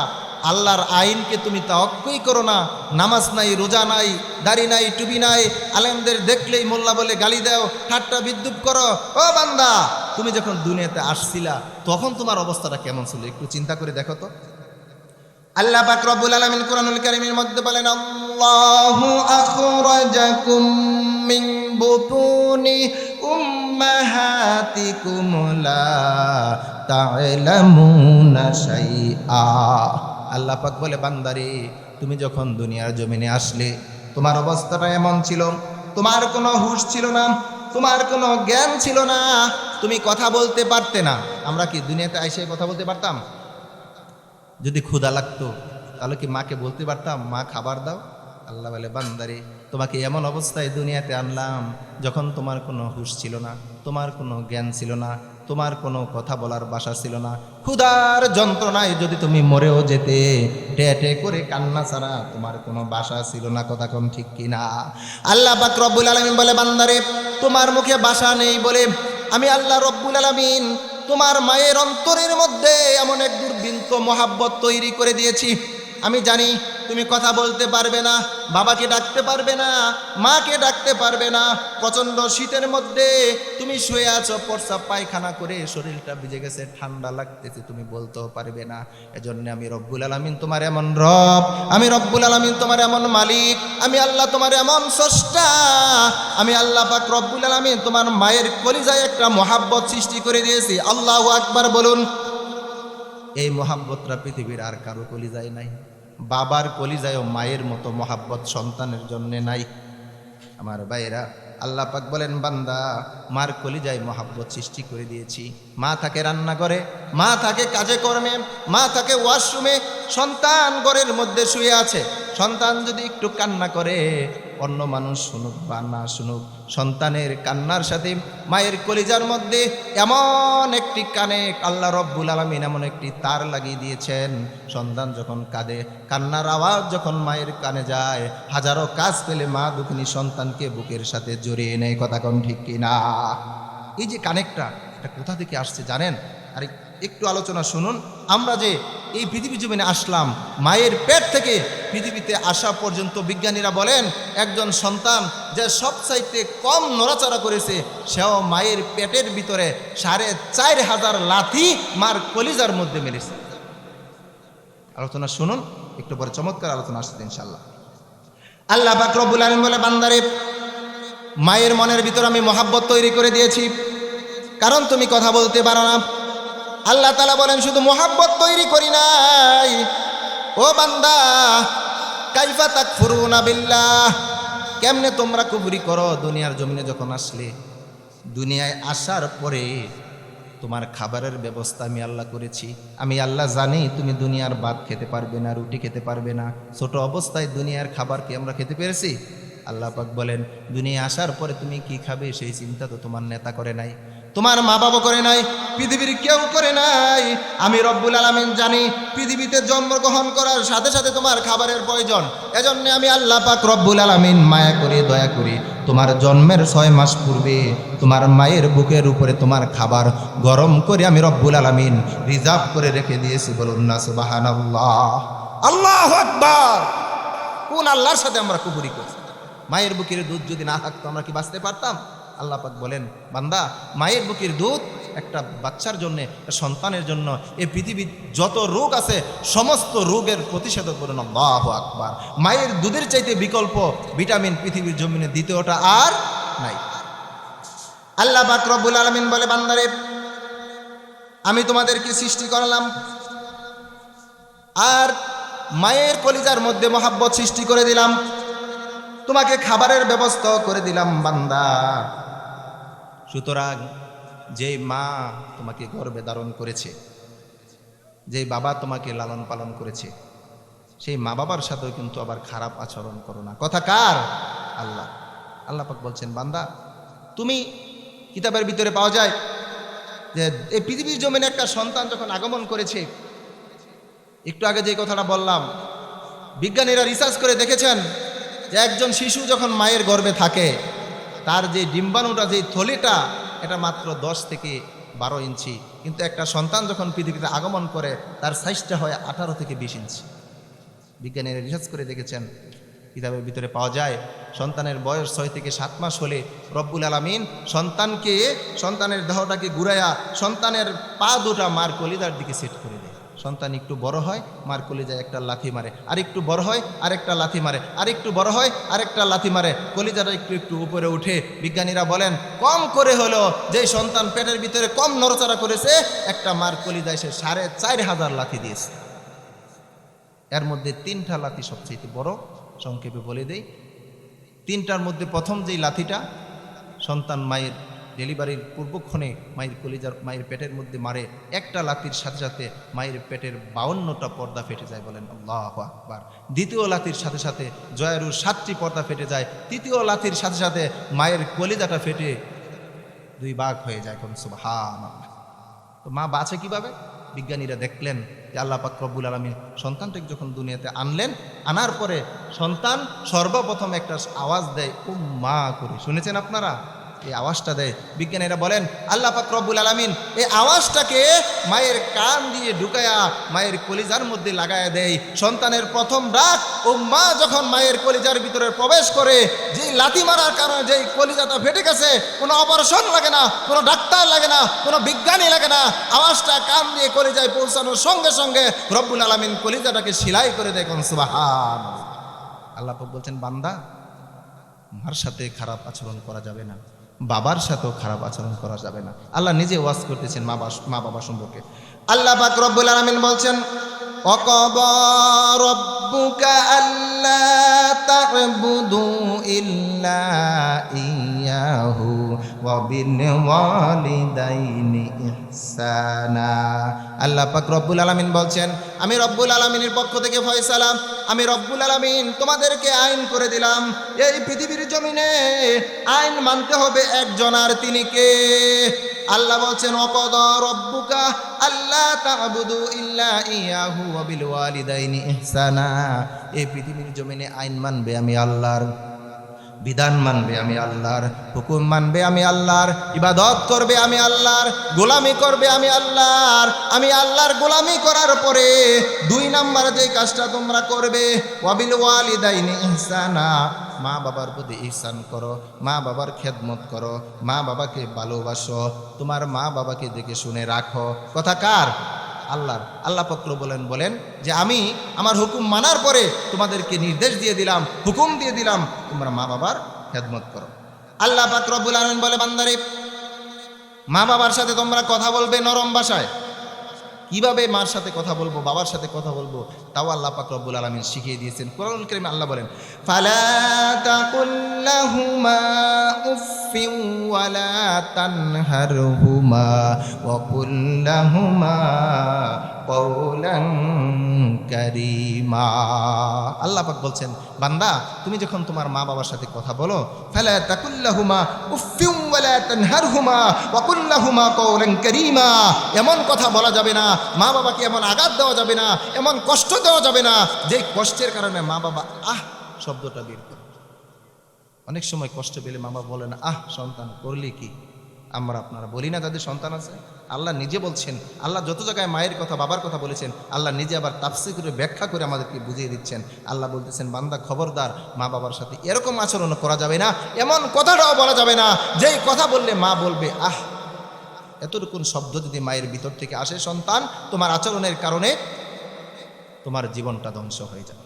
আল্লাহর আইনকে তুমি তাওয়াক্কুই করো না। নামাজ নাই, রোজা নাই, দাড়ি নাই, টুপি নাই, আলেমদের দেখলেই মোল্লা বলে গালি দাও, ঠাট্টা বিদ্রুপ করো। ও বান্দা, তুমি যখন দুনিয়াতে আসছিলা তখন তোমার অবস্থাটা কেমন ছিল? একটু চিন্তা করে দেখো তো। আল্লাহ পাক রব্বুল আলামিন কুরআনুল কারীমের মধ্যে বলেন, আল্লাহু আখরাজাকুম মিন বুতুনি উম্মাহাতিকুম লা তা'লামুনা শাইআ। আল্লাহ পাক বলে, বান্দারে, তুমি যখন দুনিয়ার জমিনে আসলে তোমার অবস্থাটা এমন ছিল, তোমার কোনো হুঁশ ছিল না, তোমার কোনো জ্ঞান ছিল না, তুমি কথা বলতে পারতে না। আমরা কি দুনিয়াতে এসে কথা বলতে পারতাম? যদি ক্ষুধা লাগতো তাহলে কি মাকে বলতে পারতাম, মা খাবার দাও? আল্লাহ বলে, বান্দারে, তোমাকে এমন অবস্থায় দুনিয়াতে আনলাম যখন তোমার কোনো হুঁশ ছিল না, তোমার কোনো জ্ঞান ছিল না, তোমার কোনো কথা বলার ভাষা ছিল না। ক্ষুধার যন্ত্রণায় যদি তুমি মরেও যেতে, টে করে কান্না ছাড়া তোমার কোনো ভাষা ছিল না। কথা কোন ঠিক কিনা? আল্লাহ পাক রব্বুল আলামিন বলে, বান্দারে, তোমার মুখে ভাষা নেই বলে আমি আল্লাহ রব্বুল আলামিন তোমার মায়ের অন্তরের মধ্যে এমন এক দুর্বিন্ত মহাব্বত তৈরি করে দিয়েছি। আমি জানি তুমি কথা বলতে পারবে না, বাবাকে ডাকতে পারবে না, মাকে ডাকতে পারবে না। প্রচণ্ড শীতের মধ্যে তুমি শুয়ে আছো, প্রস্রাব পায়খানা করে শরীরটা ভিজে গেছে, ঠান্ডা লাগতেছে, তুমি বলতেও পারবে না। এজন্য আমি রব্বুল আলামিন তোমার এমন রব, আমি রব্বুল আলামিন তোমার এমন মালিক, আমি আল্লাহ তোমার এমন স্রষ্টা, আমি আল্লাহ পাক রব্বুল আলামিন তোমার মায়ের কলিজায় একটা মহাব্বত সৃষ্টি করে দিয়েছি। আল্লাহু আকবার বলুন। এই মহাব্বতটা পৃথিবীর আর কারো কলিজায় নাই। বাবার কলিজায়ও মায়ের মতো মহাব্বত সন্তানের জন্য নাই। আমার ভাইয়েরা, আল্লাহ পাক বলেন, বান্দা, মার কলিজায় মহাব্বত সৃষ্টি করে দিয়েছি। মা থাকে রান্না করে, মা থাকে কাজে কর্মে, মা থাকে ওয়াশরুমে, সন্তান ঘরের মধ্যে শুয়ে আছে। সন্তান যদি একটু কান্না করে, অন্য মানুষ শুনুক বা না শুনুক, সন্তানের কান্নার সাথে মায়ের কলিজার মধ্যে এমন একটি কানে আল্লাহ রব্বুল আলামিন এমন একটি তার লাগিয়ে দিয়েছেন। সন্তান যখন কাঁদে, কান্নার আওয়াজ যখন মায়ের কানে যায়, হাজারো কাজ পেলে মা দুঃখিনী সন্তানকে বুকের সাথে জড়িয়ে নেয়। কথা কোন ঠিক কিনা? এই যে কানেক্টটা, এটা কোথা থেকে আসছে জানেন? আর একটু আলোচনা শুনুন। আমরা যে এই পৃথিবী জমিনে আসলাম, মায়ের পেট থেকে পৃথিবীতে আসা পর্যন্ত বিজ্ঞানীরা বলেন, একজন সন্তান যে সবচাইতে কম নড়াচড়া করেছে, সেও মায়ের পেটের ভিতরে ৪,৫০০ লাথি মার কলিজার মধ্যে মেরেছে। আলোচনা শুনুন, একটু পরে চমৎকার আলোচনা আসছে ইনশাআল্লাহ। আল্লাহ পাক রব্বুল আলামিন বলে, বান্দারে, মায়ের মনের ভিতর আমি মহাব্বত তৈরি করে দিয়েছি, কারণ তুমি কথা বলতে পারো না। আল্লাহ তাআলা বলেন, শুধু মহাব্বত তৈরি করি নাই, ও বান্দা, কাইফা তাকফুরুনা বিল্লাহ, কেমনে তোমরা কুফরি করো? দুনিয়ার জমিনে যখন আসলে, দুনিয়ায় আসার পরে তোমার খাবারের ব্যবস্থা আমি আল্লাহ করেছি। আমি আল্লাহ জানি তুমি দুনিয়ার ভাত খেতে পারবে না, রুটি খেতে পারবে না। ছোট অবস্থায় দুনিয়ার খাবার কি আমরা খেতে পেরেছি? আল্লাহ পাক বলেন, দুনিয়া আসার পরে তুমি কি খাবে সেই চিন্তা তো তোমার নেতা করে নাই, তোমার মা বাবা করে নাই, পৃথিবীর কেউ করে নাই। আমি রব্বুল আলামিন জানি পৃথিবীতে জন্মগ্রহণ করার সাথে সাথে তোমার খাবারের প্রয়োজন। এজন্য আমি আল্লাহ পাক রব্বুল আলামিন মায়া করে, দয়া করে তোমার জন্মের ৬ মাস পূর্বে তোমার মায়ের বুকের উপরে তোমার খাবার গরম করে আমি রব্বুল আলামিন রিজার্ভ করে রেখে দিয়েছি। বলুন না সুবহানাল্লাহ, আল্লাহু আকবার। কোন আল্লাহর সাথে আমরা কুফরি করছি? মায়ের বুকের দুধ যদি না থাকতো আমরা কি বাঁচতে পারতাম? আল্লাহ পাক বলেন, বান্দা, মায়ের বুকের দুধ একটা বাচ্চার জন্য, সন্তানের জন্য এই পৃথিবীর যত রোগ আছে সমস্ত রোগের প্রতিষেধক। বলুন আল্লাহু আকবার। মায়ের দুধের চাইতে বিকল্প ভিটামিন পৃথিবীর জমিনে দ্বিতীয়টা আর নাই। আল্লাহ পাক রব্বুল আলামিন বলে, বান্দারে আমি তোমাদেরকে সৃষ্টি করলাম আর মায়ের কলিজার মধ্যে মহাব্বত সৃষ্টি করে দিলাম, তোমাকে খাবারের ব্যবস্থা করে দিলাম বান্দা। সুতরাং যে মা তোমাকে গর্ভে ধারণ করেছে, যে বাবা তোমাকে লালন পালন করেছে, সেই মা বাবার সাথেও কিন্তু আবার খারাপ আচরণ করো না। কথা কার? আল্লাহ। আল্লাহ পাক বলছেন, বান্দা তুমি, কিতাবের ভিতরে পাওয়া যায় যে এই পৃথিবীর জমিনে একটা সন্তান যখন আগমন করেছে, একটু আগে যে কথাটা বললাম, বিজ্ঞানীরা রিসার্চ করে দেখেছেন যে একজন শিশু যখন মায়ের গর্ভে থাকে, তার যে ডিম্বাণুটা, যে থলিটা, এটা মাত্র 10 থেকে 12 ইঞ্চি, কিন্তু একটা সন্তান যখন পৃথিবীতে আগমন করে তার সাইজটা হয় 18 থেকে 20 ইঞ্চি। বিজ্ঞানীরা রিসার্চ করে দেখেছেন, কিতাবের ভিতরে পাওয়া যায় সন্তানের বয়স 6 থেকে 7 মাস হলে রব্বুল আলামিন সন্তানের দেহটাকে ঘুরাইয়া সন্তানের পা দুটা মার কলিজার দিকে সেট করে দেয়। সন্তান একটু বড় হয়, মার কলিজায় একটা লাথি মারে, আর একটু বড় হয় আরেকটা লাথি মারে, আর একটু বড় হয় আরেকটা লাথি মারে, কলিজাটা একটু একটু উপরে উঠে। বিজ্ঞানীরা বলেন কম করে হলো যে সন্তান পেটের ভিতরে কম নড়াচড়া করেছে, একটা মার কলিজায় সে 4500 লাথি দিয়েছে। এর মধ্যে 3টা লাথি সবচেয়ে বড়, সংক্ষেপে বলে দেই। 3টার মধ্যে প্রথম যেই লাথিটা সন্তান মায়ের ডেলিভারির পূর্বক্ষণে মায়ের পেটের মধ্যে মারে, একটা লাথির সাথে সাথে মায়ের পেটের 52টা পর্দা ফেটে যায়, বলেন আল্লাহু আকবার। দ্বিতীয় লাথির সাথে সাথে জয়ারুর 7টি পর্দা ফেটে যায়। তৃতীয় লাথির সাথে সাথে মায়ের কলিজাটা ফেটে 2 ভাগ হয়ে যায়। কোন সুবহানাল্লাহ। তো মা বাঁচে কিভাবে? বিজ্ঞানীরা দেখলেন যে আল্লাহ পাক রব্বুল আলামিন সন্তানটাকে যখন দুনিয়াতে আনলেন, আনার পরে সন্তান সর্বপ্রথম একটা আওয়াজ দেয়, উম্মা করে। শুনেছেন আপনারা? এই আওয়াজটা দেয়। বিজ্ঞানীরা বলেন আল্লাহ পাক রব্বুল আলামিন এই আওয়াজটাকে মায়ের কান দিয়ে ঢুকায়া মায়ের কলিজার মধ্যে লাগায়া দেয়। সন্তানের প্রথম ডাক উম্মা যখন মায়ের কলিজার ভিতরে প্রবেশ করে, যেই লাথি মারার কারণে যেই কলিজাটা ফেটে গেছে, কোনো অপারেশন লাগে না, কোনো ডাক্তার লাগে না, কোনো বিজ্ঞানী লাগে না, আওয়াজটা কান দিয়ে কলিজায় পৌঁছানোর সঙ্গে সঙ্গে রব্বুল আলামিন কলিজাটাকে সেলাই করে দেয়। কোন সুবহানাল্লাহ। আল্লাহ পাক বলছেন, বান্দা মার সাথে খারাপ আচরণ করা যাবে না, বাবার সাথেও খারাপ আচরণ করা যাবে না। আল্লাহ নিজে ওয়াজ করতেছেন মা বাবা সম্পর্কে। আল্লাহ পাক রব্বুল আলামিন বলছেন, ওয়াকাদা রাব্বুকা আল্লা তা'বুদু ইল্লা ইয়াহু ওয়া বিল ওয়ালিদাইনি ইহসানা। আল্লাহ পাক রব্বুল আলামিন বলছেন, আমি রব্বুল আলামিনের পক্ষ থেকে ফয়সালা, আমি রব্বুল আলামিন তোমাদেরকে আইন করে দিলাম। এই পৃথিবীর জমিনে আইন মানতে হবে একজন, আর তিনি কে? আল্লাহ বলছেন, ওয়াকাদা রাব্বুকা আল্লা তা'বুদু ইল্লা ইয়াহু ওয়া বিল ওয়ালিদাইনি ইহসানা। এই পৃথিবীর জমিনে আইন মানবে আমি আল্লাহর, বিধান মানবে আমি আল্লাহর, হুকুম মানবে আমি আল্লাহর, ইবাদত করবে আমি আল্লাহর, গোলামি করবে আমি আল্লাহর। আমি আল্লাহর গোলামি করার পরে 2 নাম্বার যে কাজটা তোমরা করবে, ওয়াবিল ওয়ালিদাইনি ইহসানা, মা বাবার প্রতি ইহসান করো, মা বাবার খেদমত করো, মা বাবাকে ভালোবাসো, তোমার মা বাবাকে দেখে শুনে রাখো। কথা কার? আল্লাহর। আল্লাহ পাক বলেন যে আমি আমার হুকুম মানার পরে তোমাদেরকে নির্দেশ দিয়ে দিলাম, হুকুম দিয়ে দিলাম, তোমরা মা বাবার খেদমত করো। আল্লাহ পাক রব্বুল আলামিন বলে, বান্দারে মা বাবার সাথে তোমরা কথা বলবে নরম ভাষায়। কিভাবে মার সাথে কথা বলবো, বাবার সাথে কথা বলবো, তাও আল্লাহ পাক রব্বুল আলামিন শিখিয়ে দিয়েছেন। কোরআনুল কারীমে আল্লাহ বলেন, ফালা তাকুল লাহুমা উফফিন ওয়ালা তানহারহুমা ওয়া কুল লাহুমা কওলান কারীমা। আল্লাহ পাক বলছেন, বান্দা তুমি যখন তোমার মা বাবার সাথে কথা বলো, ফালা তাকুল লাহুমা উফফিন ওয়ালা তানহারহুমা ওয়া কুল লাহুমা কওলান কারীমা। এমন কথা বলা যাবে না, মা বাবাকে এমন আঘাত দেওয়া যাবে না, এমন কষ্ট দেওয়া যাবে না যে কষ্টের কারণে মা বাবা শব্দটা বের করে। অনেক সময় কষ্ট পেলে মা বাবা বলে না, সন্তান করলি কি। আমরা আপনারা বলি না যাদের সন্তান আছে? আল্লাহ নিজে বলছেন, আল্লাহ যত জায়গায় মায়ের কথা বাবার কথা বলেছেন, আল্লাহ নিজে আবার তাফসীর করে ব্যাখ্যা করে আমাদেরকে বুঝিয়ে দিচ্ছেন। আল্লাহ বলতেছেন, বান্দা খবরদার, মা বাবার সাথে এরকম আচরণ করা যাবে না, এমন কথাটাও বলা যাবে না যেই কথা বললে মা বলবে এতটুকু শব্দ যদি মায়ের ভিতর থেকে আসে, সন্তান তোমার আচরণের কারণে তোমার জীবনটা ধ্বংস হয়ে যাবে।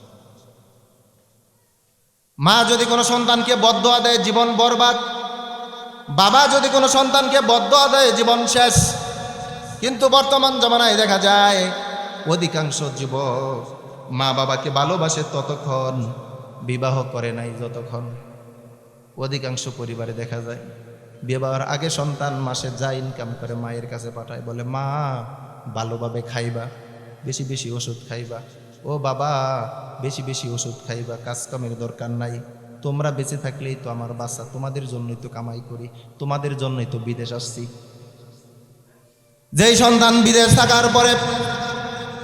মা যদি কোনো সন্তানকে বদদোয়া দেয়, জীবন বরবাদ। বাবা যদি কোনো সন্তানকে বদদোয়া দেয় জীবন শেষ। কিন্তু বর্তমান জামানায় দেখা যায় অধিকাংশ যুবক মা বাবাকে ভালোবাসে ততক্ষণ, বিবাহ করে নাই যতক্ষণ। অধিকাংশ পরিবারে দেখা যায় বিবাহের আগে সন্তান মাসে যা ইনকাম করে মায়ের কাছে পাঠায়, বলে মা ভালোভাবে খাইবা, বেশি বেশি ওষুধ খাইবা, ও বাবা বেশি বেশি ওষুধ খাইবা, কাজ কামের দরকার নাই, তোমরা বেঁচে থাকলেই তো আমার বাচ্চা, তোমাদের জন্যই তো কামাই করি, তোমাদের জন্যই তো বিদেশ আসছি। যেই সন্তান বিদেশ থাকার পরে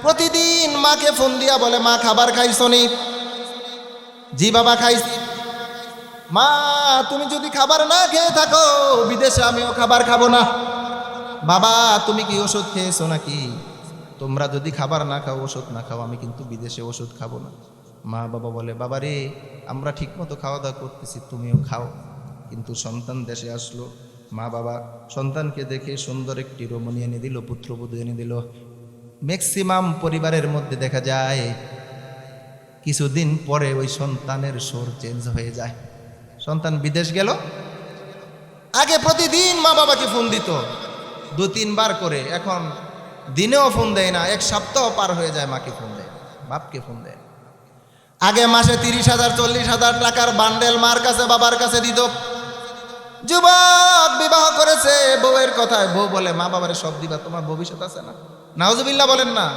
প্রতিদিন মাকে ফোন দিয়া বলে মা খাবার খাইছনি? জি বাবা খাইছি। মা তুমি যদি খাবার না খেয়ে থাকো বিদেশে আমিও খাবার খাবো না। বাবা তুমি কি ওষুধ খেয়েছো নাকি? তোমরা যদি খাবার না খাও, ওষুধ না খাও, আমি কিন্তু বিদেশে ওষুধ খাবো না। মা বাবা বলে বাবা রে আমরা ঠিকমতো খাওয়া দাওয়া করতেছি, তুমিও খাও। কিন্তু সন্তান দেশে আসলো, মা বাবা সন্তানকে দেখে সুন্দর একটি রমণী এনে দিল, পুত্রবধূ এনে দিল। ম্যাক্সিমাম পরিবারের মধ্যে দেখা যায় কিছুদিন পরে ওই সন্তানের সুর চেঞ্জ হয়ে যায়। সন্তান বিদেশ গেল, আগে প্রতিদিন মা বাবাকে ফোন দিত 2-3 বার করে, এখন দিনেও ফোন দেয় না, এক সপ্তাহ পার হয়ে যায় মাকে ফোন দেয়, বাপকে ফোন দেয়। আগে মাসে 30,000 40,000 টাকার বান্ডেল মার কাছে বাবার কাছে দিত। যুবক বিবাহ করেছে, বউয়ের কথায় বউ বলে মা বাবারে সব দিবা, তোমার ভবিষ্যৎ আছে না। নাউজুবিল্লাহ বলেন না।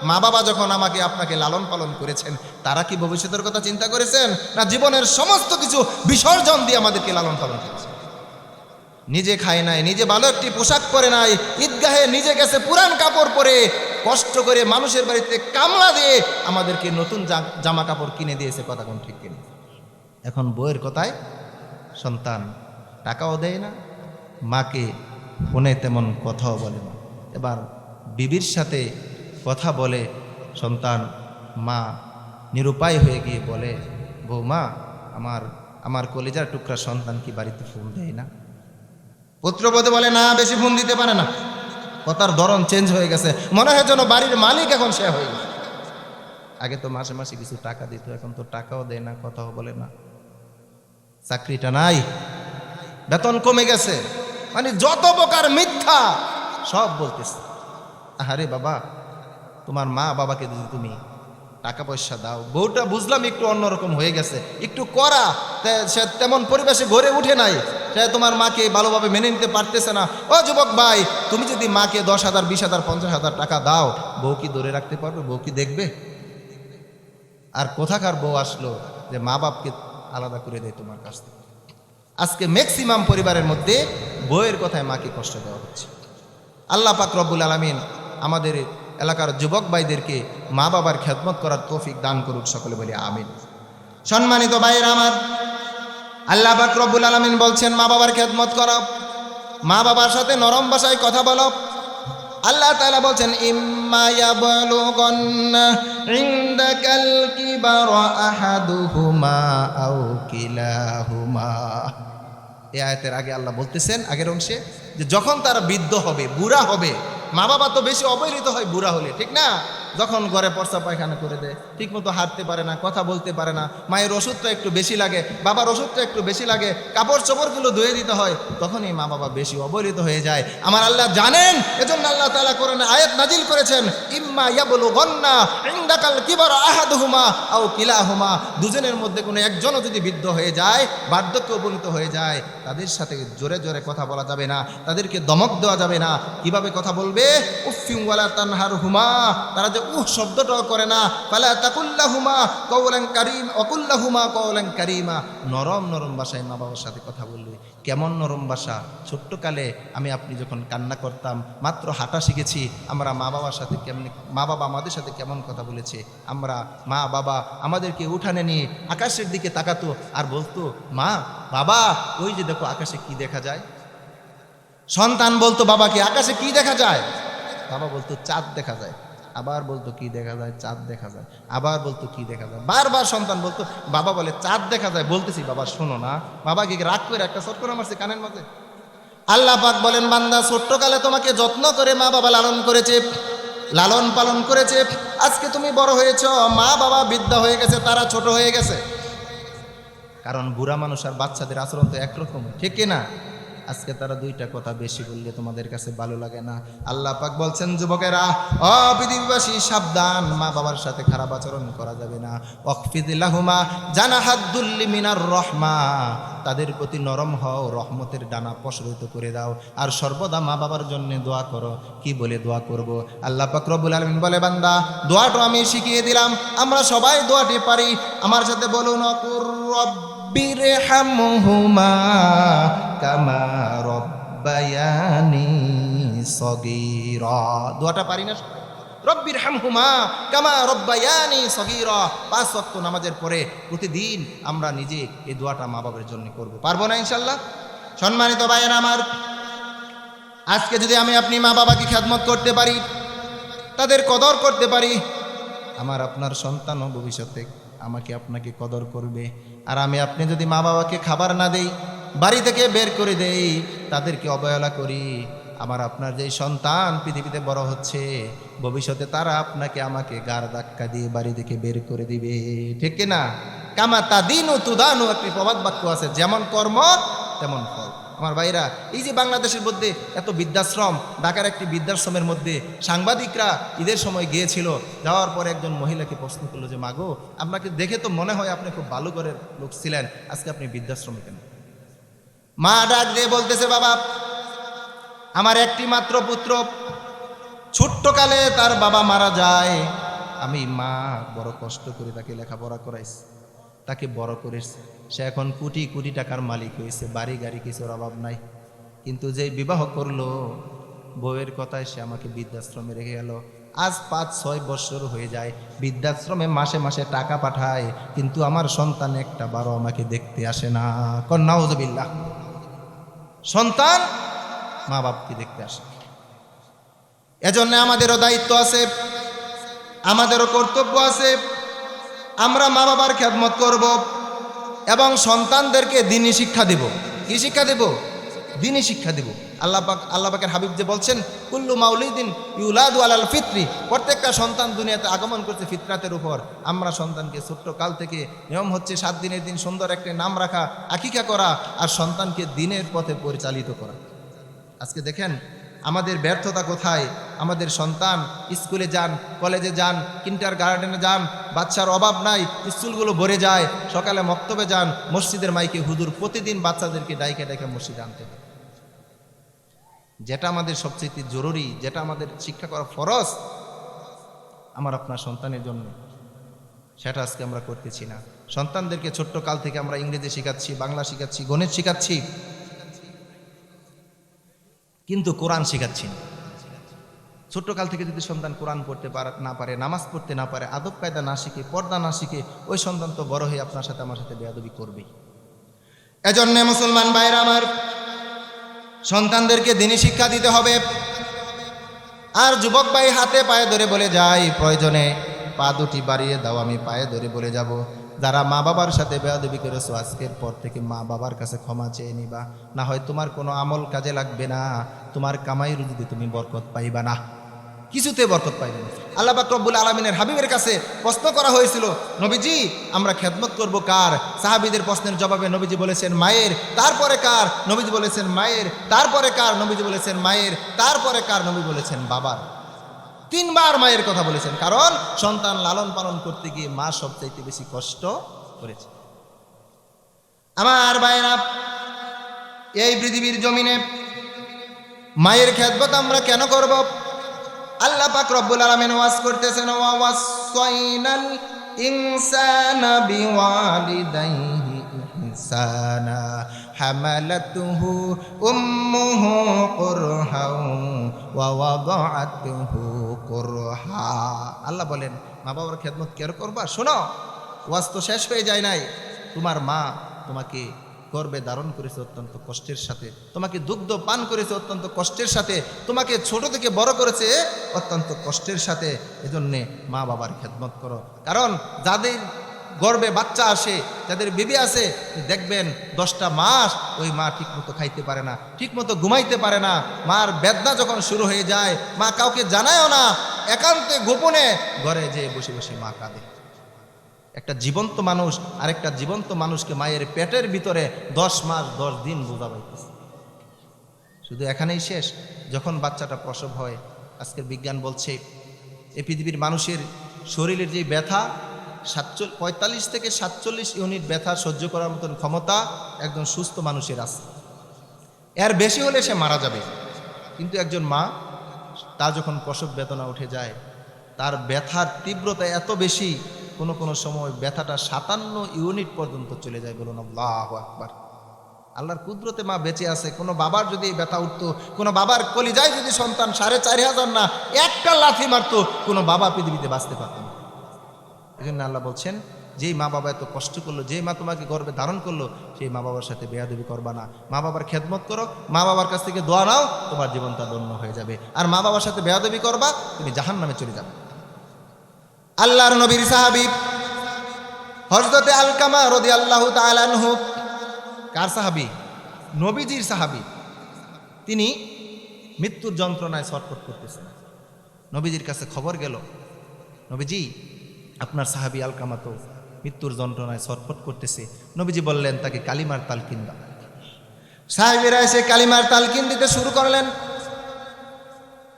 মা বাবা যখন আমাকে আপনাকে লালন পালন করেছেন, তারা কি ভবিষ্যতের কথা চিন্তা করেছেন? না জীবনের সমস্ত কিছু বিসর্জন দিয়ে আমাদেরকে লালন পালন করেছেন। নিজে খায় নাই, নিজে ভালো একটি পোশাক পরে নাই, ঈদগাহে নিজে গেছে পুরান কাপড় পরে, কষ্ট করে মানুষের বাড়িতে কামলা দিয়ে আমাদেরকে নতুন জামা কাপড় কিনে দিয়েছে। কথা কোন ঠিক কিনে? এখন বউয়ের কথায় সন্তান টাকাও দেয় না, মাকে ফোনে তেমন কথাও বলে না। এবার বিবির সাথে কথা বলে সন্তান, মা নিরুপায় হয়ে গিয়ে বলে বৌমা আমার কলিজার টুকরা সন্তান কি বাড়িতে ফোন দেয় না? পুত্রবধূ বলে না, বেশি ফোন দিতে পারে না। কথার ধরন চেঞ্জ হয়ে গেছে, মনে হয় যেন বাড়ির মালিক এখন সে হয়ে গেছে। আগে তো মাসে মাসে কিছু টাকা দিত, এখন তো টাকাও দেয় না, কথাও বলে না। চাকরিটা নাই, বেতন কমে গেছে, মানে যত প্রকার মিথ্যা সব বলতেছে। আরে বাবা তোমার মা বাবাকে যদি তুমি টাকা পয়সা দাও, বউটা বুঝলাম একটু অন্যরকম হয়ে গেছে, একটু করা, সে তেমন পরিবেশে গড়ে উঠে নাই, সে তোমার মাকে ভালোভাবে মেনে নিতে পারতেছে না। ও যুবক ভাই, তুমি যদি মাকে 10,000 20,000 50,000 টাকা দাও, বউ কি ধরে রাখতে পারবে? বউ কি দেখবে? আর কোথাকার বউ আসলো যে মা বাপকে আলাদা করে দেয় তোমার কাছ থেকে? আজকে ম্যাক্সিমাম পরিবারের মধ্যে বউয়ের কথায় মাকে কষ্ট দেওয়া হচ্ছে। আল্লাহ পাক রব্বুল আলামিন আমাদের এলাকার যুবক ভাইদেরকে মা বাবার খেদমত করার তৌফিক দান করুক, সকলে বলি আমিন। সম্মানিত ভাইয়েরা আমার, আল্লাহ পাক রব্বুল আলামিন বলছেন মা বাবার খেদমত করো, মা বাবার সাথে নরম ভাষায় কথা বলো। আল্লাহ তাআলা বলছেন ইম্মা ইয়াবলুগান্না ইনদাকাল কিবারা আহাদুহুমা আও কিলাহুমা। এই আয়াতের আগে আল্লাহ বলতেছেন আগের অংশে যে যখন তারা বৃদ্ধ হবে, বুড়া হবে, মা বাবা তো বেশি অবহেলিত হয় বুড়া হলে, ঠিক না? যখন ঘরে পর্সা পায়খানা করে দেয়, ঠিকমতো হাঁটতে পারে না, কথা বলতে পারে না, মায়ের ওষুধটা একটু বেশি লাগে, বাবার ওষুধটা একটু বেশি লাগে, কাপড় চোপড়গুলো ধুয়ে দিতে হয়, তখনই মা বাবা বেশি অবহেলিত হয়ে যায়। আমার আল্লাহ জানেন, এজন্য আল্লাহ তাআলা কোরআনে আয়াত নাজিল করেছেন ইম্মা ইয়াবলুগান্না ইনদাকাল কিবারা আহাদুহুমা আও কিলাহুমা। দুজনের মধ্যে কোনো একজনও যদি বৃদ্ধ হয়ে যায়, বার্ধক্যে উপনীত হয়ে যায়, তাদের সাথে জোরে জোরে কথা বলা যাবে না, তাদেরকে দমক দেওয়া যাবে না। কিভাবে কথা বলবে? উফফিন ওয়ালা তানহারহুমা, তারা যে শব্দটাও করে না। ফালা তাকুল্লাহুমা কাওলান কারীম ওয়াকুল্লাহুমা কাওলান কারীমা। নরম নরম ভাষায় মা বাবার সাথে কথা বলবে। কেমন নরম ভাষা? ছোট্টকালে আপনি যখন কান্না করতাম, মাত্র হাঁটা শিখেছি, আমরা মা বাবার সাথে কেমন, মা বাবা আমাদের সাথে কেমন কথা বলেছে। আমরা মা বাবা আমাদেরকে উঠানে নিয়ে আকাশের দিকে তাকাতো আর বলতো মা বাবা ওই যে দেখো আকাশে কি দেখা যায়। সন্তান বলতো বাবাকে আকাশে কি দেখা যায়? বাবা বলতো চাঁদ দেখা যায়। আবার বলতো কি দেখা যায়? চাঁদ দেখা যায়। আবার বলতো কি দেখা যায়? বারবার সন্তান বলতো, বাবা বলে চাঁদ দেখা যায়। বলতেছি বাবা শোনো না। বাবাকে রাগ করে একটা চটকন মারছে কানের মধ্যে। আল্লাহ পাক বলেন বান্দা ছোট্টকালে তোমাকে যত্ন করে মা বাবা লালন করেছে, লালন পালন করেছে। আজকে তুমি বড় হয়েছ, মা বাবা বৃদ্ধা হয়ে গেছে, তারা ছোট হয়ে গেছে। কারণ বুড়া মানুষ আর বাচ্চাদের আচরণ তো একরকম, ঠিক কিনা? আজকে তারা দুইটা কথা বেশি বললে তোমাদের কাছে ভালো লাগে না। আল্লাহ পাক বলছেন, যুবকেরা ও পৃথিবীবাসী সাবধান, মা বাবার সাথে খারাপ আচরণ করা যাবে না। ওয়াকফিদ লাহুমা জানাহাদ্দুল্লি মিনার রহমা, তাদের প্রতি নরম হও, রহমতের ডানা প্রসারিত করে দাও, আর সর্বদা মা বাবার জন্য দোয়া করো। কি বলে দোয়া করব? আল্লাহ পাক রব্বুল আলামিন বলে, বান্দা দোয়াটা আমি শিখিয়ে দিলাম, আমরা সবাই দোয়াটি পারি। আমার সাথে বলুন, অকুর রব্বিরহামহুমা কামা রব্বায়ানি সগীরা। দোয়াটা পারি না? রব্বিরহামহুমা কামা রব্বায়ানি সগীরা। 5 ওয়াক্ত নামাজের পরে প্রতিদিন আমরা নিজে এই দোয়াটা মা বাবার জন্য করব। পারবো না ইনশাআল্লাহ? সম্মানিত ভাইয়েরা আমার, আজকে যদি আমি আপনি মা বাবাকে খেদমত করতে পারি, তাদের কদর করতে পারি, আমার আপনার সন্তানও ভবিষ্যতে আমাকে আপনাকে কদর করবে। আর আমি আপনি যদি মা বাবাকে খাবার না দেই, বাড়ি থেকে বের করে দেই, তাদেরকে অবহেলা করি, আমার আপনার যেই সন্তান পৃথিবীতে বড় হচ্ছে, ভবিষ্যতে তারা আপনাকে আমাকে গার ধাক্কা দিয়ে বাড়ি থেকে বের করে দিবে। ঠিক কিনা? কামা তাদিনু তুদানু, একটি প্রবাদ বাক্য আছে, যেমন কর্ম তেমন ফল। আমার ভাইরা, এই যে বাংলাদেশের মধ্যে এত বৃদ্ধাশ্রম, ঢাকার একটি বৃদ্ধাশ্রমের মধ্যে সাংবাদিকরা ঈদের সময় গিয়েছিল, যাওয়ার পরে একজন মহিলাকে প্রশ্ন করলো যে, মাগো, আপনাকে দেখে তো মনে হয় আপনি খুব ভালো ঘরের লোক ছিলেন, আজকে আপনি বৃদ্ধাশ্রমে কেন? মা ডাক দিয়ে বলতেছে, বাবা, আমার একটি মাত্র পুত্র, ছোট্টকালে তার বাবা মারা যায়, আমি মা বড় কষ্ট করে তাকে লেখাপড়া করাইছি, তাকে বড় করেছে, সে এখন কোটি কোটি টাকার মালিক হয়েছে, বাড়ি গাড়ি কিছুর অভাব নাই। কিন্তু যে বিবাহ করলো, বউয়ের কথায় সে আমাকে বৃদ্ধাশ্রমে রেখে গেল। আজ 5-6 বছর হয়ে যায়, বৃদ্ধাশ্রমে মাসে মাসে টাকা পাঠায়, কিন্তু আমার সন্তান একটা বারো আমাকে দেখতে আসে না। নাউযুবিল্লাহ। সন্তান মা বাপকে দেখতে আসে। এজন্য আমাদেরও দায়িত্ব আছে, আমাদেরও কর্তব্য আছে, আমরা মা বাবার খেদমত করব এবং সন্তানদেরকে দ্বীনি শিক্ষা দেব। কি শিক্ষা দেব? দ্বীনি শিক্ষা দেব। আল্লাহ পাকের হাবিব যে বলছেন, কুল্লু মাউলিদিন ইউলাদু আলাল ফিতরি, প্রত্যেকটা সন্তান দুনিয়াতে আগমন করছে ফিতরাতের উপর। আমরা সন্তানকে ছোট্ট কাল থেকে নিয়ম হচ্ছে 7 দিনের দিন সুন্দর একটা নাম রাখা, আকিকা করা, আর সন্তানকে দ্বীনের পথে পরিচালিত করা। আজকে দেখেন আমাদের ব্যর্থতা কোথায়। আমাদের সন্তান স্কুলে যান, কলেজে যান, কিন্ডার গার্ডেনে যান, বাচ্চার অভাব নাই, স্কুলগুলো ভরে যায়, সকালে মক্তবে যান, মসজিদের মাইকে হুজুর প্রতিদিন বাচ্চাদেরকে ডাইকে ডাইকে মসজিদে আনতে হবে। যেটা আমাদের সবচেয়ে জরুরি, যেটা আমাদের শিক্ষা করা ফরজ আমার আপনার সন্তানের জন্য, সেটা আজকে আমরা করতেছি না। সন্তানদেরকে ছোট্ট কাল থেকে আমরা ইংরেজি শেখাচ্ছি, বাংলা শেখাচ্ছি, গণিত শেখাচ্ছি, কিন্তু কোরআন শেখাচ্ছি না। ছোট্ট কাল থেকে যদি সন্তান কোরআন পড়তে না পারে, নামাজ পড়তে না পারে, আদব কায়দা না শিখে, পর্দা না শিখে, ওই সন্তান তো বড় হয়ে আপনার সাথে আমার সাথে বেয়াদবি করবেই। এজন্য মুসলমান ভাইরা আমার, সন্তানদেরকে দ্বীনি শিক্ষা দিতে হবে। আর যুবক ভাই হাতে পায়ে ধরে বলে যায়, প্রয়োজনে পা দুটি বাড়িয়ে দাও, আমি পায়ে ধরে বলে যাব, যারা মা বাবার সাথে বেয়াদবি করেছো, আজকের পর থেকে মা বাবার কাছে ক্ষমা চেয়ে নিবা, না হয় তোমার কোনো আমল কাজে লাগবে না, তোমার কামাই রুজিতে তুমি বরকত পাইবা না, কিছুতে বরকত পাইবে না। আল্লাহ পাক রব্বুল আলামিনের হাবিবের কাছে প্রশ্ন করা হয়েছিল, নবীজি আমরা খেদমত করব কার? সাহাবীদের প্রশ্নের জবাবে নবীজি বলেছেন মায়ের, তারপরে কার? নবীজি বলেছেন মায়ের, তারপরে কার? নবীজি বলেছেন মায়ের, তারপরে কার? নবী বলেছেন বাবার। 3 বার মায়ের কথা বলেছেন, কারণ সন্তান লালন পালন করতে গিয়ে মা সবচাইতে বেশি কষ্ট করেছে। আমার ভাইরা, এই পৃথিবীর জমিনে মায়ের খেদমত আমরা কেন করব? আল্লাহ পাক রব্বুল আলামিন ওয়াজ করতেছেন, ওয়া ওয়াসাইনাল ইনসানা বিওয়ালিদাইহি ইহসানা হামালাতুহু উম্মুহু কুরহাও ওয়া ওয়াদাআতুহু কুরহা। আল্লাহ বলেন মা বাবার খেদমত কেন করবা? শোনো, ওয়াজ তো শেষ হয়ে যায় নাই। তোমার মা তোমাকে গর্ভে ধারণ করেছে অত্যন্ত কষ্টের সাথে, তোমাকে দুগ্ধ পান করেছে অত্যন্ত কষ্টের সাথে, তোমাকে ছোট থেকে বড় করেছে অত্যন্ত কষ্টের সাথে। এজন্যে মা বাবার খেদমত করো, কারণ যাদের গর্ভে বাচ্চা আসে, যাদের বেবি আছে, দেখবেন 10টা মাস ওই মা ঠিকমতো খাইতে পারে না, ঠিকমতো ঘুমাইতে পারে না। মার বেদনা যখন শুরু হয়ে যায়, মা কাউকে জানায়ও না, একান্তে গোপনে ঘরে যেয়ে বসে বসে মা কাঁদে। একটা জীবন্ত মানুষ আর একটা জীবন্ত মানুষকে মায়ের পেটের ভিতরে 10 মাস 10 দিন বোঝা পাইতেছে। শুধু এখানেই শেষ? যখন বাচ্চাটা প্রসব হয়, আজকের বিজ্ঞান বলছে এই পৃথিবীর মানুষের শরীরের যে ব্যথা 45 থেকে 47 ইউনিট ব্যথা সহ্য করার মতন ক্ষমতা একজন সুস্থ মানুষের আছে। এর বেশি হলে সে মারা যাবে। কিন্তু একজন মা, তার যখন প্রসব বেদনা উঠে যায়, তার ব্যথার তীব্রতা এত বেশি, কোনো সময় ব্যথাটা 57 ইউনিট পর্যন্ত চলে যায়। বলুন আল্লাহু আকবার। আল্লাহর কুদরতে মা বেঁচে আছে। কোনো বাবার যদি এই ব্যথা উঠতো, কোনো বাবার কলিজায় যদি সন্তান 4,500 না একটা লাথি মারতো, কোনো বাবা পৃথিবীতে বাঁচতে পারত না। এই জন্য আল্লাহ বলছেন, যেই মা বাবা এত কষ্ট করলো, যেই মা তোমাকে গর্ভে ধারণ করলো, সেই মা বাবার সাথে বেয়াদবি করবা না। মা বাবার খেদমত করো, মা বাবার কাছ থেকে দোয়া নাও, তোমার জীবনটা ধন্য হয়ে যাবে। আর মা বাবার সাথে বেয়াদবি করবা, তুমি জাহান্নামে চলে যাবে। আল্লাহর নবীর সাহাবী হযরতে আলকামা রাদিয়াল্লাহু তাআলা আনহু, কার সাহাবী? নবীজির সাহাবী। তিনি মৃত্যুর যন্ত্রণায় ছটফট করতেছেন। নবীজির কাছে খবর গেল, নবীজি আপনার সাহাবী আলকামা তো মৃত্যুর যন্ত্রণায় ছটফট করতেছে। নবীজি বললেন, তাকে কালিমার তালকিন দাও। সাহাবীরা এসে কালিমার তালকিন দিতে শুরু করলেন,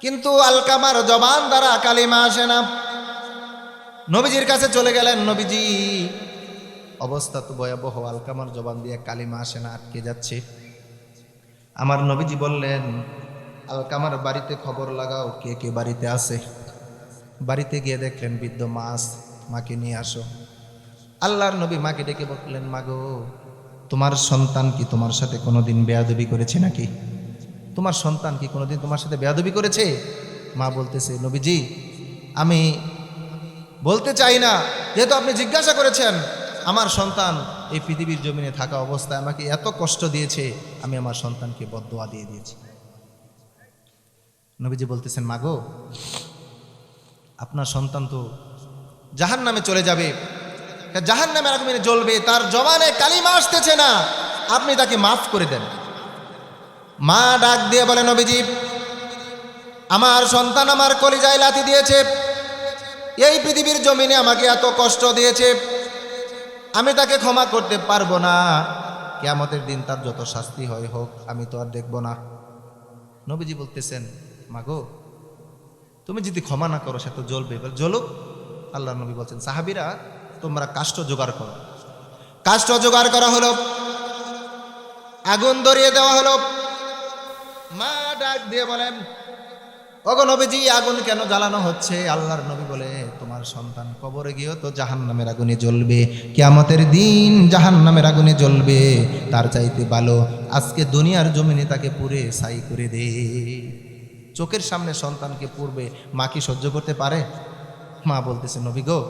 কিন্তু আলকামার জবান দ্বারা কালিমা আসে না। নবীজির কাছে চলে গেলেন, নবীজি অবস্থা তো ভয়াবহ, আলকামার জবান দিয়ে কালিমা আসে না, আটকে যাচ্ছে। আমার নবীজি বললেন, আলকামার বাড়িতে খবর লাগাও, কে কে বাড়িতে আছে। বাড়িতে গিয়ে দেখলেন বৃদ্ধ মা, মাকে নিয়ে আসো। আল্লাহর নবী মাকে ডেকে বললেন, মাগো, তোমার সন্তান কি তোমার সাথে কোনোদিন বেয়াদবি করেছে নাকি? তোমার সন্তান কি কোনোদিন তোমার সাথে বেয়াদবি করেছে? মা বলতেছে, নবীজি আমি বলতে চাই না, যেহেতু আপনি জিজ্ঞাসা করেছেন। আমার সন্তান এই পৃথিবীর জমিনে থাকা অবস্থায় আমাকে এত কষ্ট দিয়েছে, আমি আমার সন্তানকে বদদোয়া দিয়ে দিয়েছি। নবীজি বলতেছেন, মাগো, আপনার সন্তান তো জাহান্নামে চলে যাবে, জাহান্নামের আগুনে জ্বলবে, তার জবানে কালিমা আসতেছে না, আপনি তাকে মাফ করে দেন। মা ডাক দিয়ে বলে, নবীজি আমার সন্তান আমার কলিজায় লাথি দিয়েছে, এই পৃথিবীর জমিনে আমাকে এত কষ্ট দিয়েছে, আমি তাকে ক্ষমা করতে পারবো না। কিয়ামতের দিন তার যত শাস্তি হয় হোক, আমি তো আর দেখব না। নবীজি বলতেছেন, মাগো, তুমি যদি ক্ষমা না করো সে তো জ্বলবে, জ্বলুক। আল্লাহ নবী বলছেন, সাহাবীরা তোমরা কাষ্ঠ জোগাড় করো। কাষ্ঠ জোগাড় করা হলো, আগুন ধরিয়ে দেওয়া হলো। মা ডাক দিয়ে বলেন, ওগো নবীজি, আগুন কেন জ্বালানো হচ্ছে? আল্লাহর নবী বলে, তোমার সন্তান কবরে গিয়েও তো জাহান্নামের আগুনে জ্বলবে, কিয়ামতের দিন জাহান্নামের আগুনে জ্বলবে। তার চাইতে ভালো আজকে দুনিয়ার জমিনে তাকে পুড়ে ছাই করে দে। চোখের সামনে সন্তানকে পুড়বে, মা কি সহ্য করতে পারে? মা বলতেছে, নবী গো,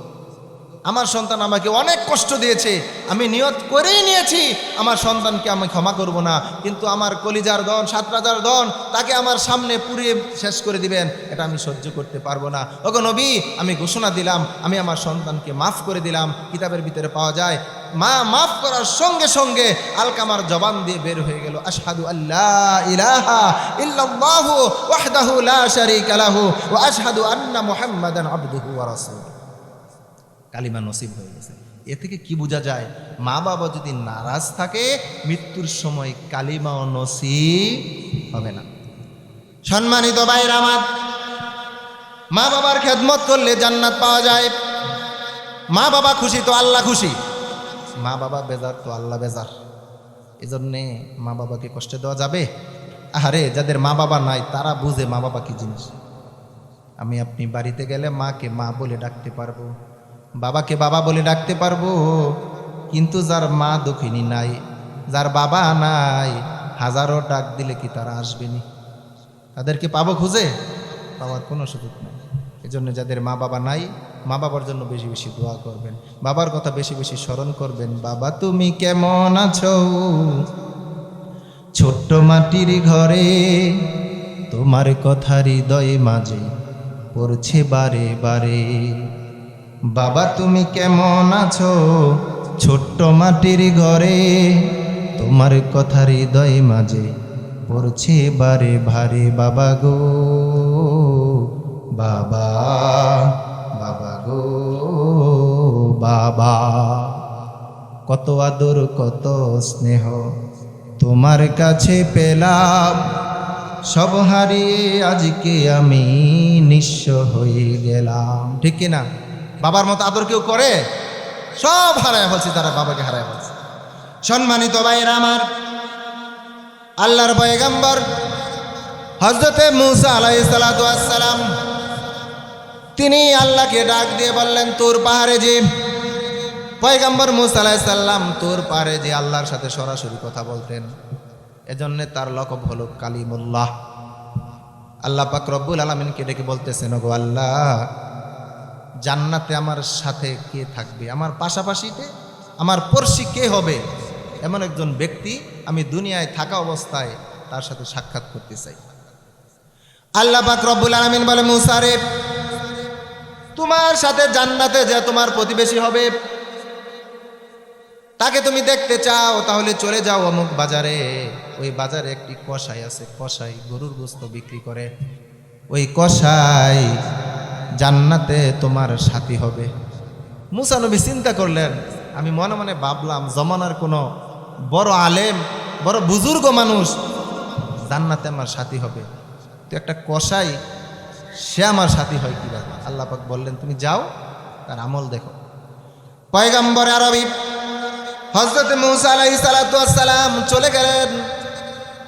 আমার সন্তান আমাকে অনেক কষ্ট দিয়েছে, আমি নিয়ত করেই নিয়েছি আমার সন্তানকে আমি ক্ষমা করব না, কিন্তু আমার কলিজার দন 7 রাজার দন তাকে আমার সামনে পুড়িয়ে শেষ করে দিবেন, এটা আমি সহ্য করতে পারবো না। ওগো নবী, আমি ঘোষণা দিলাম, আমি আমার সন্তানকে মাফ করে দিলাম। কিতাবের ভিতরে পাওয়া যায়, মা মাফ করার সঙ্গে সঙ্গে আলকামার জবান দিয়ে বের হয়ে গেল, আশহাদু আল্লা ইলাহা ইল্লাল্লাহু ওয়াহদাহু লা শারীকা লাহু ওয়া আশহাদু আন্না মুহাম্মাদান আবদুহু ওয়া রাসূলুহু। কালিমা নসিব হয়ে গেছে। এ থেকে কি বোঝা যায়? মা বাবা যদি নারাজ থাকে, মৃত্যুর সময় কালিমাও নসিব হবে না। সম্মানিত ভাইরা আমার, মা বাবার খেদমত করলে জান্নাত পাওয়া যায়। মা বাবা খুশি তো আল্লাহ খুশি, মা বাবা বেজার তো আল্লাহ বেজার। এজন্যে মা বাবাকে কষ্ট দেওয়া যাবে? আরে যাদের মা বাবা নাই তারা বুঝে মা বাবা কি জিনিস। আমি আপনি বাড়িতে গেলে মাকে মা বলে ডাকতে পারবো, বাবাকে বাবা বলে ডাকতে পারবো, কিন্তু যার মা দুঃখিনী নাই, যার বাবা নাই, হাজারো ডাক দিলে কি তারা আসবেনি? তাদেরকে পাবো খুঁজে? পাওয়ার কোনো সুযোগ নেই। এজন্য যাদের মা বাবা নাই, মা বাবার জন্য বেশি বেশি দোয়া করবেন, বাবার কথা বেশি বেশি স্মরণ করবেন। বাবা তুমি কেমন আছো? ছোট্ট মাটির ঘরে তোমার কথা হৃদয়ে মাঝে পড়ছে বারে বারে। বাবা তুমি কেমন আছো? ছোট্ট মাটির ঘরে তোমার কথা হৃদয়ে মাঝে পড়ছে বারে ভারে। বাবা গো বাবা, বাবা গো বাবা, কত আদর কত স্নেহ তোমার কাছে পেলাম, সব হারিয়ে আজকে আমি নিঃস্ব হয়ে গেলাম। ঠিক কিনা? বাবার মতো আদর কেউ করে? সব হারায় ফেলছে, তারা বাবাকে হারায় ফেলছে। সম্মানিত ভাইরা আমার, আল্লাহর পয়গম্বর হযরতে মূসা আলাইহিস সালাতু ওয়াস সালাম তিনি আল্লাহকে ডাক দিয়ে বললেন তুর পাহাড়ে যে। পয়গম্বর মূসা আলাইহিস সালাম তুর পাহাড়ে যে আল্লাহর সাথে সরাসরি কথা বলতেন, এজন্য তার লকব হলো কালিমুল্লাহ। আল্লাহ পাক রব্বুল আলামিনকে ডেকে বলতেছেন, ওগো আল্লাহ, জান্নাতে আমার সাথে কে থাকবে, আমার পাশাপাশিতে আমার পড়শি কে হবে, এমন একজন ব্যক্তি আমি দুনিয়ায় থাকা অবস্থায় তার সাথে সাক্ষাৎ করতে চাই। আল্লাহ পাক রব্বুল আলামিন বলে, মূসা রে, তোমার সাথে জান্নাতে যে তোমার প্রতিবেশী হবে তাকে তুমি দেখতে চাও, তাহলে চলে যাও অমুক বাজারে। ওই বাজারে একটি কসাই আছে, কসাই গরুর গোশত বিক্রি করে। ওই কসাই জান্নাতে তোমার সাথী হবে। মূসা নবী চিন্তা করলেন, আমি মনে মনে ভাবলাম জমানার কোনো বড় আলেম, বড় বুজুর্গ মানুষ জান্নাতে আমার সাথী হবে, তো একটা কসাই সে আমার সাথী হয় কিভাবে? আল্লাহ পাক বললেন, তুমি যাও, তার আমল দেখো। পয়গম্বর আরবি হযরত মূসা আলাইহিস সালাতু ওয়াস সালাম চলে গেলেন,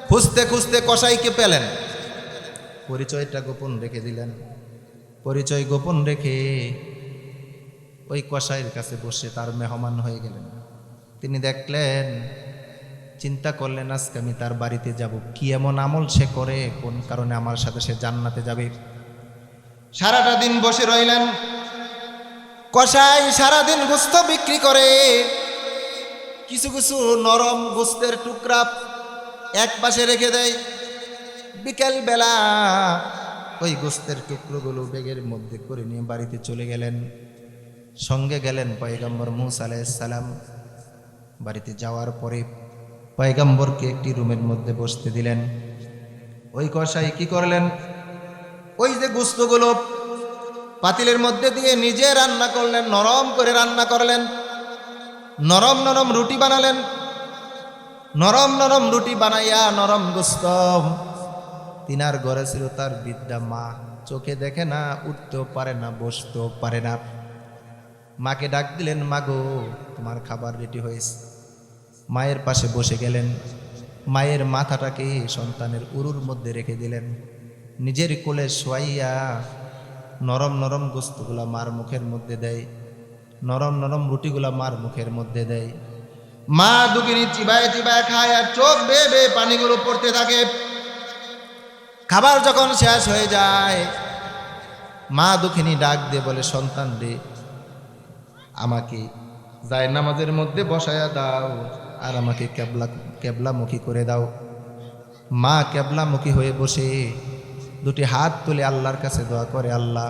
খুঁজতে খুঁজতে কসাইকে পেলেন। পরিচয়টা গোপন রেখে দিলেন। পরিচয় গোপন রেখে ওই কসাইয়ের কাছে বসে তার মেহমান হয়ে গেলেন। তিনি দেখলেন, চিন্তা করলেন, আজকে আমি তার বাড়িতে যাব, কি এমন আমল সে করে, কোন কারণে আমার সাথে সে জান্নাতে যাবে। সারাটা দিন বসে রইলেন। কসাই সারাদিন গোশত বিক্রি করে, কিছু কিছু নরম গোশতের টুকরা এক পাশে রেখে দেয়। বিকেল বেলা ওই গোশতের টুকরোগুলো ব্যাগের মধ্যে করে নিয়ে বাড়িতে চলে গেলেন। সঙ্গে গেলেন পয়গম্বর মূসা আলাইহিস সালাম। বাড়িতে যাওয়ার পরে পয়গম্বরকে একটি রুমের মধ্যে বসতে দিলেন। ওই কসাই কি করলেন, ওই যে গোশতগুলো পাতিলের মধ্যে দিয়ে নিজে রান্না করলেন, নরম করে রান্না করলেন। নরম নরম রুটি বানালেন। নরম নরম রুটি বানাইয়া নরম গোশত, তিনার ঘরে ছিল তার বৃদ্ধা মা, চোখে দেখে না, উঠতেও পারে না, বসতেও পারে না। মাকে ডাক দিলেন, মা গো, তোমার খাবার রেডি হয়েছে। মায়ের পাশে বসে গেলেন। মায়ের মাথাটাকে সন্তানের উরুর মধ্যে রেখে দিলেন। নিজের কোলে শোয়াইয়া নরম নরম গোশতগুলা মার মুখের মধ্যে দেয়, নরম নরম রুটিগুলা মার মুখের মধ্যে দেয়। মা দুগিনি চিবায় চিবায় খায়, আর চোখ বেয়ে বেয়ে পানিগুলো পড়তে থাকে। খাবার যখন শেষ হয়ে যায়, মা দুঃখিনী ডাক দিয়ে বলে, সন্তান রে, আমাকে যায় নামাজের মধ্যে বসায়া দাও, আর আমাকে কেবলামুখী করে দাও। মা কেবলামুখী হয়ে বসে দুটি হাত তুলে আল্লাহর কাছে দোয়া করে, আল্লাহ,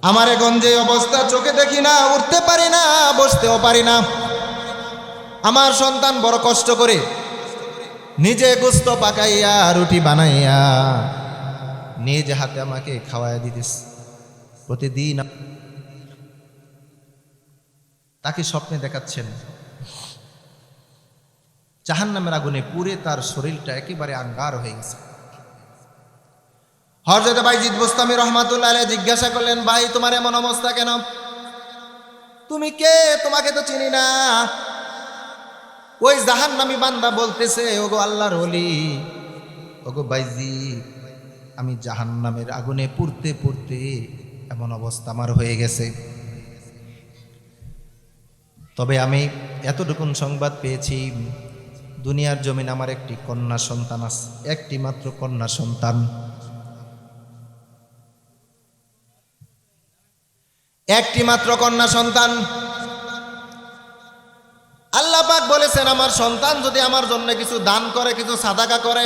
আমার এখন যে অবস্থা, চোখে দেখি না, উঠতে পারি না, বসতেও পারি না। আমার সন্তান বড় কষ্ট করে নিজে গোশত পাকাইয়া রুটি বানাইয়া নিজ হাতে আমাকে খাওয়াইয়া দিতেছ। প্রতিদিন তাকে স্বপ্নে দেখাচ্ছেন জাহান্নামের আগুনে পুড়ে তার শরীরটা একেবারে আঙ্গার হয়ে গেছে। হযরত বাইজিদ বুস্তামি রহমাতুল্লাহ আলাইহি জিজ্ঞাসা করলেন, ভাই, তোমার এমন অবস্থা কেন? তুমি কে? তোমাকে তো চিনি না। ওই জাহান্নামী বান্দা বলতেছে, ওগো আল্লাহর ওলি, ওগো বাইজিদ, আমি জাহান্নামের আগুনে পুড়তে পুড়তে এমন অবস্থা আমার হয়ে গেছে। তবে আমি এতটুকুন সংবাদ পেয়েছি, দুনিয়ার জমিন আমার একটি কন্যা সন্তান আছে, একটি মাত্র কন্যা সন্তান। একটি মাত্র কন্যা সন্তান। আল্লাহ পাক বলেছেন, আমার সন্তান যদি আমার জন্য কিছু দান করে, কিছু সাদাকা করে,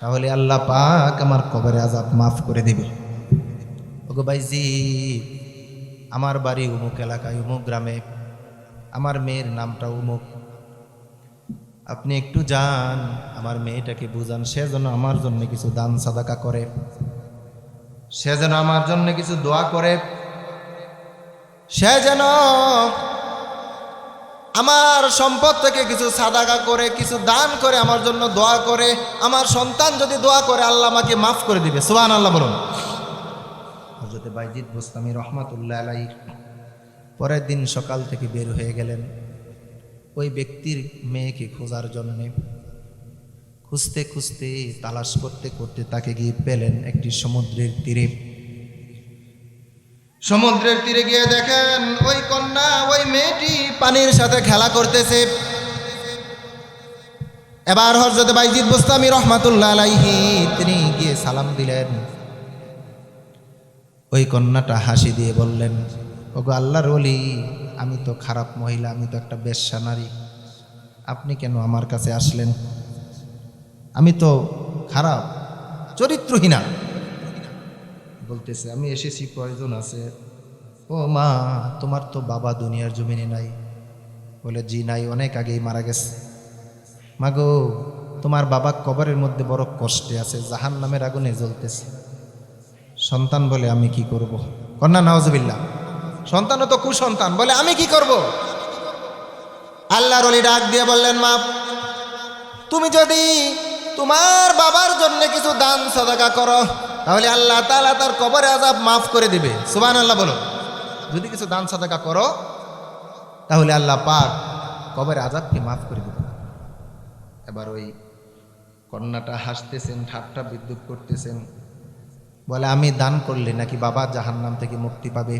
তাহলে আল্লাহ পাক আমার কবরে আযাব মাফ করে দিবে। ওগো ভাইজি, আমার বাড়ি উমুক এলাকায়, উমুক গ্রামে, আমার মেয়ের নামটা উমুক, আপনি একটু যান, আমার মেয়েটাকে বুঝান, সে যেন আমার জন্য কিছু দান সাদাকা করে, সে যেন আমার জন্য কিছু দোয়া করে, সে যেন আমার সম্পদ থেকে কিছু সাদাকা করে, কিছু দান করে আমার জন্য দোয়া করে, আমার সন্তান যদি দোয়া করে আল্লাহ আমাকে মাফ করে দিবে। সুবহানাল্লাহ বলুন। হযরত বাইজিদ বুস্তামি রহমাতুল্লাহ আলাইহি পরের দিন সকাল থেকে বের হয়ে গেলেন ওই ব্যক্তির মেয়েকে খোঁজার জন্যে। খুঁজতে খুঁজতে তালাশ করতে করতে তাকে গিয়ে পেলেন একটি সমুদ্রের তীরে। সমুদ্রের তীরে গিয়ে দেখেন ওই কন্যা, ওই মেয়েটি পানির সাথে খেলা করতেছে। এবার হযরত বাইজিদ বুস্তামি রহমাতুল্লাহ আলাইহি তিনি গিয়ে সালাম দিলেন। ওই কন্যাটা হাসি দিয়ে বললেন, ওগো আল্লাহর ওলি, আমি তো খারাপ মহিলা, আমি তো একটা বেশ্যা নারী, আপনি কেন আমার কাছে আসলেন? আমি তো খারাপ, চরিত্রহীনা। বলতেছে আমি এসেছি প্রয়োজন আছে। ও মা, তোমার তো বাবা দুনিয়ার জমিনে নাই। বলে জি নাই, অনেক আগেই মারা গেছে। মাগো, তোমার বাবা কবরের মধ্যে বড় কষ্টে আছে, জাহান্নামের আগুনে জ্বলতেছে। সন্তান বলে আমি কি করব? কন্যা নাউজুবিল্লাহ, সন্তানও তো কুসন্তান, বলে আমি কি করব? আল্লাহর ওলি ডাক দিয়ে বললেন, মা, তুমি যদি তোমার বাবার জন্য কিছু দান সাদাকা করো তাহলে আল্লাহ তাআলা তার কবরে আযাব মাফ করে দিবে। সুবহানাল্লাহ বলো। যদি কিছু দান সাদাকা করো তাহলে আল্লাহ পাক কবরে আযাবকে মাফ করে দিবে। এবার ওই কন্যাটা হাসতেছেন, ঠাট্টা বিদ্রুপ করতেছেন। বলে আমি দান করলে নাকি বাবা জাহান্নাম থেকে মুক্তি পাবে?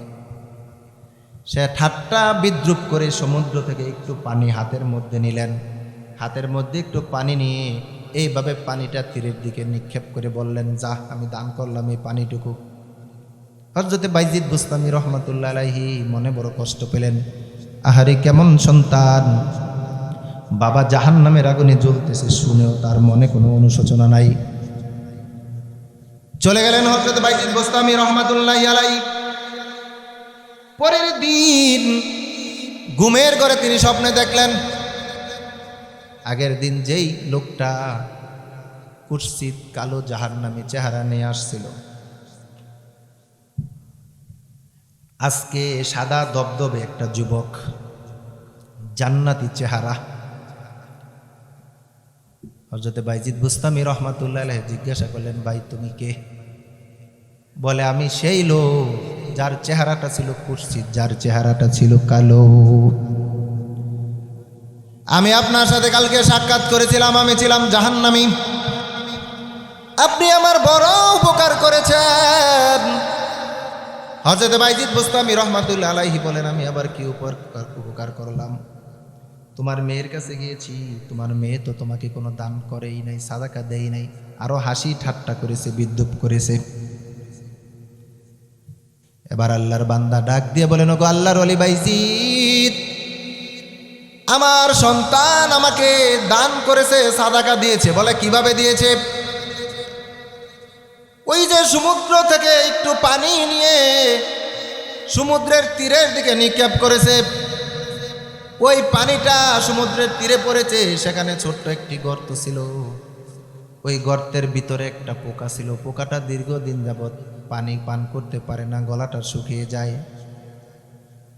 সে ঠাট্টা বিদ্রুপ করে সমুদ্র থেকে একটু পানি হাতের মধ্যে নিলেন। হাতের মধ্যে একটু পানি নিয়ে এইভাবে পানিটা তীরের দিকে নিক্ষেপ করে বললেন, যা, আমি দান করলাম এই পানিটুকু। হযরত বাইজিদ বুস্তামি রহমাতুল্লাহ আলাইহি মনে বড় কষ্ট পেলেন। আহারে কেমন সন্তান, বাবা জাহান্নামের আগুনে জ্বলতেছে শুনেও তার মনে কোনো অনুশোচনা নাই। চলে গেলেন হযরত বাইজিদ বুস্তামি রহমাতুল্লাহ আলাইহি। পরের দিন ঘুমের ঘরে তিনি স্বপ্নে দেখলেন, আগের দিন যেই লোকটা কুৎসিত কালো জাহান্নামী চেহারা নিয়ে আসছিল, আজকে সাদা দবদবে একটা যুবক, জান্নাতি চেহারা। হযরত বাইজিদ বুস্তামি রহমাতুল্লাহ আলাইহি জিজ্ঞাসা করলেন, ভাই তুমি কে? বলে আমি সেই লোক যার চেহারাটা ছিল কুৎসিত, যার চেহারাটা ছিল কালো। আমি আপনার সাথে কালকে সাক্ষাৎ করেছিলাম, আমি ছিলাম জাহান্নামী। আপনি আমার বড় উপকার করেছেন। হযরত বাইজিদ বুস্তামি রহমাতুল্লাহ আলাইহি বলেন, আমি আবার কি উপকার করলাম? তোমার মেয়ের কাছে গিয়েছি, তোমার মেয়ে তো তোমাকে কোনো দান করেই নাই, সাদাকা দেই নাই, আরো হাসি ঠাট্টা করেছে, বিদ্রুপ করেছে। এবার আল্লাহর বান্দা ডাক দিয়ে বলেন, ওগো আল্লাহর ওলি বাইজিদ, আমার সন্তান আমাকে দান করেছে, সাদাকা দিয়েছে। বলে কিভাবে দিয়েছে? ওই যে সমুদ্র থেকে একটু পানি নিয়ে সমুদ্রের তীরের দিকে নিক্ষেপ করেছে, ওই পানিটা সমুদ্রের তীরে পড়েছে, সেখানে ছোট্ট একটি গর্ত ছিল। ওই গর্তের ভিতরে একটা পোকা ছিল। পোকাটা দীর্ঘদিন যাবৎ পানি পান করতে পারে না, গলাটা শুকিয়ে যায়।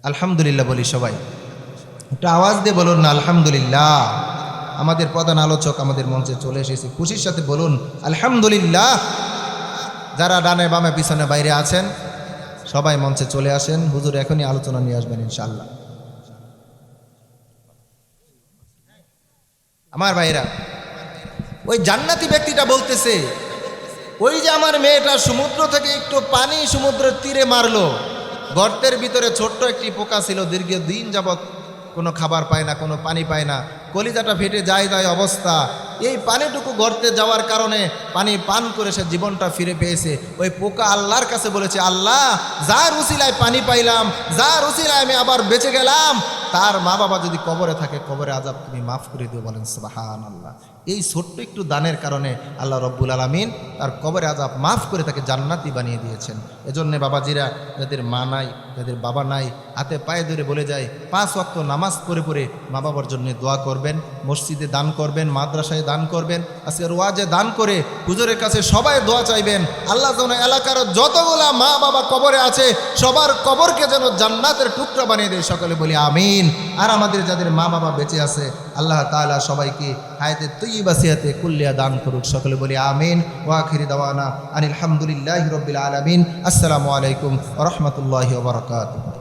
আলহামদুলিল্লাহ বলি সবাই, একটা আওয়াজ দিয়ে বলুন না আলহামদুলিল্লাহ। আমাদের প্রধান আলোচক আমাদের মঞ্চে চলে এসেছে, খুশির সাথে বলুন আলহামদুলিল্লাহ। যারা ডানে বামে পিছনে বাইরে আছেন সবাই মঞ্চে চলে আসেন, হুজুর এখনই আলোচনা নিয়ে আসবেন ইনশাআল্লাহ। আমার ভাইরা, ওই জান্নাতি ব্যক্তিটা বলতেছে, ওই যে আমার মেয়েটা সমুদ্র থেকে একটু পানি সমুদ্রের তীরে মারলো, গর্তের ভিতরে ছোট্ট একটি পোকা ছিল, দীর্ঘদিন যাবৎ কোনো খাবার পায় না, কোনো পানি পায় না, কলিজাটা ফেটে যায় অবস্থা। এই পানিটুকু গর্তে যাওয়ার কারণে পানি পান করে সে জীবনটা ফিরে পেয়েছে। ওই পোকা আল্লাহর কাছে বলেছে, আল্লাহ, যার উসিলায় পানি পাইলাম, যার উসিলায় আমি আবার বেঁচে গেলাম, তার মা বাবা যদি কবরে থাকে, কবরে আযাব তুমি মাফ করে দিও। বলেন সুবহানাল্লাহ। এই ছোট্ট একটু দানের কারণে আল্লাহ রব্বুল আলামিন তার কবরে আযাব মাফ করে তাকে জান্নাতি বানিয়ে দিয়েছেন। এজন্য বাবাজিরা, যাদের মা নাই, যাদের বাবা নাই, হাতে পায়ে ধরে বলে যায় 5 ওয়াক্ত নামাজ পড়ে পড়ে মা বাবার জন্য দোয়া করবেন, মসজিদে দান করবেন, মাদ্রাসায় দান করবেন, আজকের ওয়াজে দান করে হুজুরের কাছে সবাই দোয়া চাইবেন, আল্লাহ যেন এলাকার যতগুলা মা বাবা কবরে আছে সবার কবরকে যেন জান্নাতের টুকরা বানিয়ে দেয়। সকলে বলি আমিন। আর আমাদের যাদের মা বাবা বেঁচে আছে আল্লাহ তাআলা সবাইকে হায়াতে তৈয়্যিবা সিহাতে কুল্লিয়া দান করুক। সকলে বলি আমিন। ওয়া আখিরি দাওয়ানা আনিল হামদুলিল্লাহি রাব্বিল আলামিন। আসসালামু আলাইকুম ওয়া রাহমাতুল্লাহি ওয়া বারাকাতুহু।